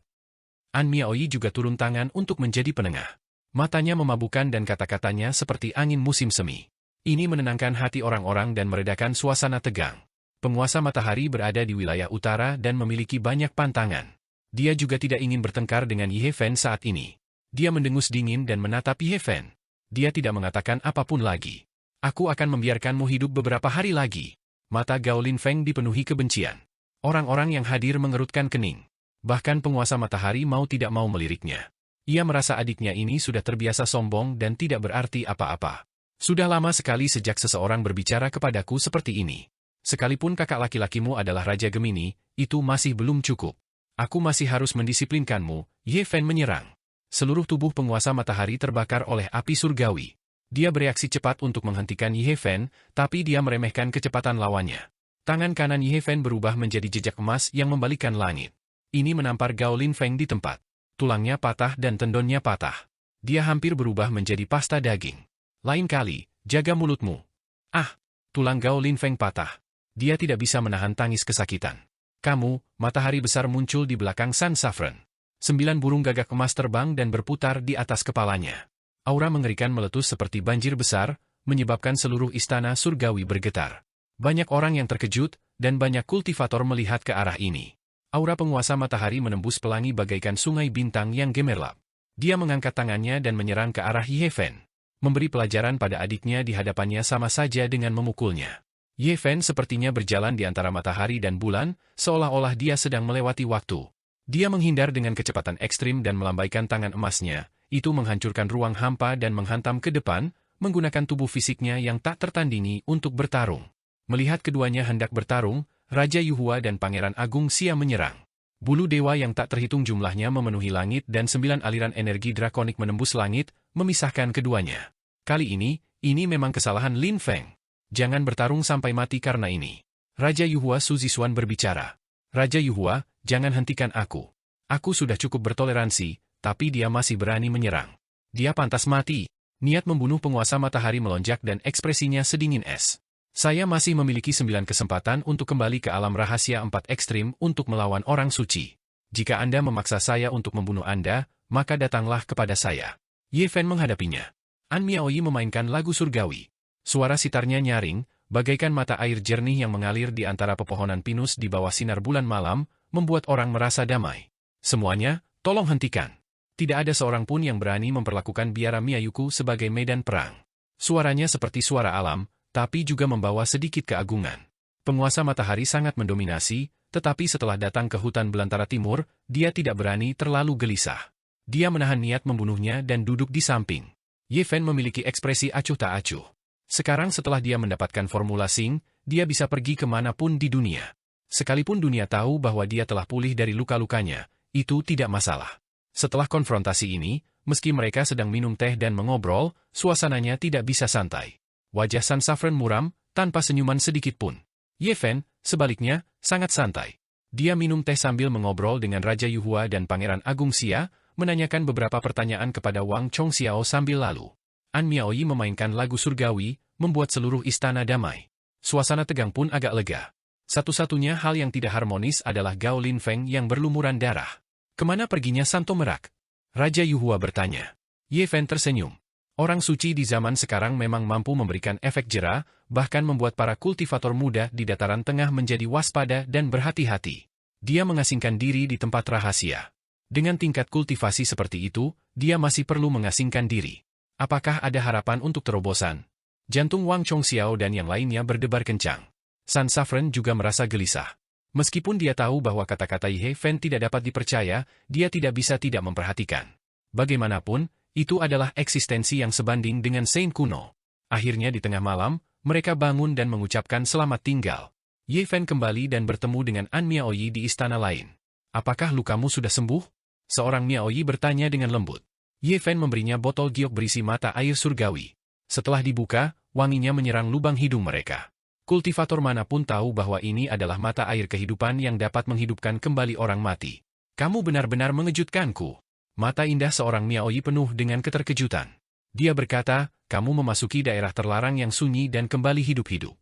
Speaker 1: An Miaoi juga turun tangan untuk menjadi penengah. Matanya memabukkan dan kata-katanya seperti angin musim semi. Ini menenangkan hati orang-orang dan meredakan suasana tegang. Penguasa matahari berada di wilayah utara dan memiliki banyak pantangan. Dia juga tidak ingin bertengkar dengan Ye Fen saat ini. Dia mendengus dingin dan menatap Ye Fen. Dia tidak mengatakan apapun lagi. Aku akan membiarkanmu hidup beberapa hari lagi. Mata Gao Lin Feng dipenuhi kebencian. Orang-orang yang hadir mengerutkan kening. Bahkan penguasa matahari mau tidak mau meliriknya. Ia merasa adiknya ini sudah terbiasa sombong dan tidak berarti apa-apa. Sudah lama sekali sejak seseorang berbicara kepadaku seperti ini. Sekalipun kakak laki-lakimu adalah Raja Gemini, itu masih belum cukup. Aku masih harus mendisiplinkanmu. Ye Fen menyerang. Seluruh tubuh penguasa matahari terbakar oleh api surgawi. Dia bereaksi cepat untuk menghentikan Ye Fen, tapi dia meremehkan kecepatan lawannya. Tangan kanan Ye Fen berubah menjadi jejak emas yang membalikkan langit. Ini menampar Gao Lin Feng di tempat. Tulangnya patah dan tendonnya patah. Dia hampir berubah menjadi pasta daging. Lain kali, jaga mulutmu. Ah! Tulang Gao Lin Feng patah. Dia tidak bisa menahan tangis kesakitan. Kamu, matahari besar muncul di belakang Sun Saffron. 9 burung gagak emas terbang dan berputar di atas kepalanya. Aura mengerikan meletus seperti banjir besar, menyebabkan seluruh istana surgawi bergetar. Banyak orang yang terkejut, dan banyak kultivator melihat ke arah ini. Aura penguasa matahari menembus pelangi bagaikan sungai bintang yang gemerlap. Dia mengangkat tangannya dan menyerang ke arah Ye Fen. Memberi pelajaran pada adiknya di hadapannya sama saja dengan memukulnya. Ye Fen sepertinya berjalan di antara matahari dan bulan, seolah-olah dia sedang melewati waktu. Dia menghindar dengan kecepatan ekstrim dan melambaikan tangan emasnya, itu menghancurkan ruang hampa dan menghantam ke depan, menggunakan tubuh fisiknya yang tak tertandingi untuk bertarung. Melihat keduanya hendak bertarung, Raja Yuhua dan Pangeran Agung Xia menyerang. Bulu dewa yang tak terhitung jumlahnya memenuhi langit dan 9 aliran energi drakonik menembus langit, memisahkan keduanya. Kali ini memang kesalahan Lin Feng. Jangan bertarung sampai mati karena ini. Raja Yuhua Su Zixuan berbicara. Raja Yuhua, jangan hentikan aku. Aku sudah cukup bertoleransi, tapi dia masih berani menyerang. Dia pantas mati. Niat membunuh penguasa matahari melonjak dan ekspresinya sedingin es. Saya masih memiliki 9 kesempatan untuk kembali ke alam rahasia 4 ekstrim untuk melawan orang suci. Jika Anda memaksa saya untuk membunuh Anda, maka datanglah kepada saya. Ye Fen menghadapinya. An Miaoi memainkan lagu surgawi. Suara sitarnya nyaring, bagaikan mata air jernih yang mengalir di antara pepohonan pinus di bawah sinar bulan malam, membuat orang merasa damai. Semuanya, tolong hentikan. Tidak ada seorang pun yang berani memperlakukan biara Miyayuku sebagai medan perang. Suaranya seperti suara alam, tapi juga membawa sedikit keagungan. Penguasa matahari sangat mendominasi, tetapi setelah datang ke hutan belantara timur, dia tidak berani terlalu gelisah. Dia menahan niat membunuhnya dan duduk di samping. Ye Fen memiliki ekspresi acuh tak acuh. Sekarang setelah dia mendapatkan formula Xing, dia bisa pergi kemanapun di dunia. Sekalipun dunia tahu bahwa dia telah pulih dari luka-lukanya, itu tidak masalah. Setelah konfrontasi ini, meski mereka sedang minum teh dan mengobrol, suasananya tidak bisa santai. Wajah Sun Saffron muram, tanpa senyuman sedikit pun. Ye Fen, sebaliknya, sangat santai. Dia minum teh sambil mengobrol dengan Raja Yuhua dan Pangeran Agung Xia, menanyakan beberapa pertanyaan kepada Wang Chongxiao sambil lalu. An Miaoi memainkan lagu surgawi, membuat seluruh istana damai. Suasana tegang pun agak lega. Satu-satunya hal yang tidak harmonis adalah Gao Lin Feng yang berlumuran darah. Kemana perginya Santo Merak? Raja Yuhua bertanya. Ye Fen tersenyum. Orang suci di zaman sekarang memang mampu memberikan efek jera, bahkan membuat para kultivator muda di dataran tengah menjadi waspada dan berhati-hati. Dia mengasingkan diri di tempat rahasia. Dengan tingkat kultivasi seperti itu, dia masih perlu mengasingkan diri. Apakah ada harapan untuk terobosan? Jantung Wang Chongxiao dan yang lainnya berdebar kencang. Sun Saffron juga merasa gelisah. Meskipun dia tahu bahwa kata-kata Ye Fen tidak dapat dipercaya, dia tidak bisa tidak memperhatikan. Bagaimanapun, Itu adalah eksistensi yang sebanding dengan Saint kuno. Akhirnya di tengah malam, mereka bangun dan mengucapkan selamat tinggal. Ye Fen kembali dan bertemu dengan An Miaoyi di istana lain. Apakah lukamu sudah sembuh? Seorang Miaoyi bertanya dengan lembut. Ye Fen memberinya botol giok berisi mata air surgawi. Setelah dibuka, wanginya menyerang lubang hidung mereka. Kultivator manapun tahu bahwa ini adalah mata air kehidupan yang dapat menghidupkan kembali orang mati. Kamu benar-benar mengejutkanku. Mata indah seorang Miaoyi penuh dengan keterkejutan. Dia berkata, kamu memasuki daerah terlarang yang sunyi dan kembali hidup-hidup.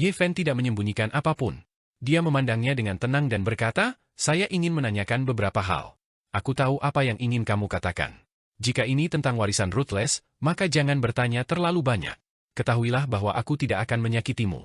Speaker 1: Ye Fen tidak menyembunyikan apapun. Dia memandangnya dengan tenang dan berkata, saya ingin menanyakan beberapa hal. Aku tahu apa yang ingin kamu katakan. Jika ini tentang warisan Ruthless, maka jangan bertanya terlalu banyak. Ketahuilah bahwa aku tidak akan menyakitimu.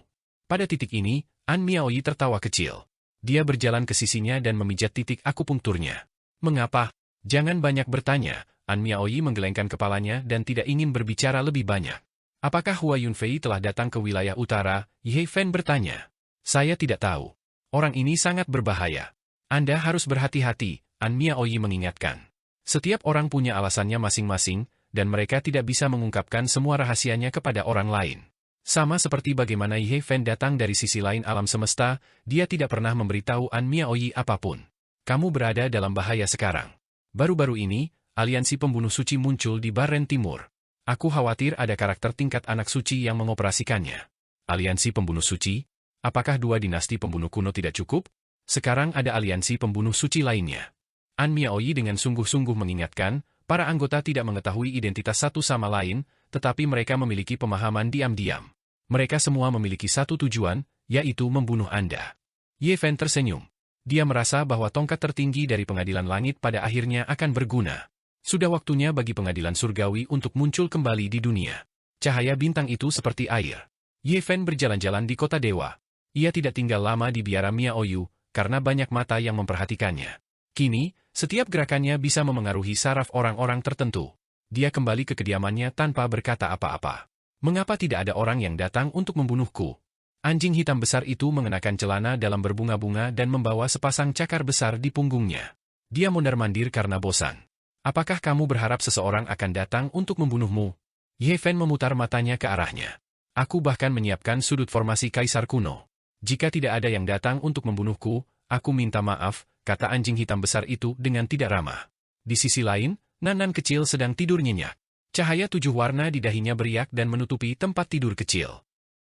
Speaker 1: Pada titik ini, An Miaoyi tertawa kecil. Dia berjalan ke sisinya dan memijat titik akupunkturnya. Mengapa? Jangan banyak bertanya, An Miaoyi menggelengkan kepalanya dan tidak ingin berbicara lebih banyak. Apakah Hua Yunfei telah datang ke wilayah utara? Ye Fen bertanya. Saya tidak tahu. Orang ini sangat berbahaya. Anda harus berhati-hati, An Miaoyi mengingatkan. Setiap orang punya alasannya masing-masing, dan mereka tidak bisa mengungkapkan semua rahasianya kepada orang lain. Sama seperti bagaimana Ye Fen datang dari sisi lain alam semesta, dia tidak pernah memberitahu An Miaoyi apapun. Kamu berada dalam bahaya sekarang. Baru-baru ini, aliansi pembunuh suci muncul di Baren Timur. Aku khawatir ada karakter tingkat anak suci yang mengoperasikannya. Aliansi pembunuh suci? Apakah dua dinasti pembunuh kuno tidak cukup? Sekarang ada aliansi pembunuh suci lainnya. An Miaoyi dengan sungguh-sungguh mengingatkan, para anggota tidak mengetahui identitas satu sama lain, tetapi mereka memiliki pemahaman diam-diam. Mereka semua memiliki satu tujuan, yaitu membunuh Anda. Ye Fen tersenyum. Dia merasa bahwa tongkat tertinggi dari pengadilan langit pada akhirnya akan berguna. Sudah waktunya bagi pengadilan surgawi untuk muncul kembali di dunia. Cahaya bintang itu seperti air. Ye Fen berjalan-jalan di kota dewa. Ia tidak tinggal lama di biara Miaoyu, karena banyak mata yang memperhatikannya. Kini, setiap gerakannya bisa memengaruhi saraf orang-orang tertentu. Dia kembali ke kediamannya tanpa berkata apa-apa. Mengapa tidak ada orang yang datang untuk membunuhku? Anjing hitam besar itu mengenakan celana dalam berbunga-bunga dan membawa sepasang cakar besar di punggungnya. Dia mondar-mandir karena bosan. Apakah kamu berharap seseorang akan datang untuk membunuhmu? Ye Fen memutar matanya ke arahnya. Aku bahkan menyiapkan sudut formasi kaisar kuno. Jika tidak ada yang datang untuk membunuhku, aku minta maaf, kata anjing hitam besar itu dengan tidak ramah. Di sisi lain, Nanan kecil sedang tidur nyenyak. Cahaya 7 warna di dahinya beriak dan menutupi tempat tidur kecil.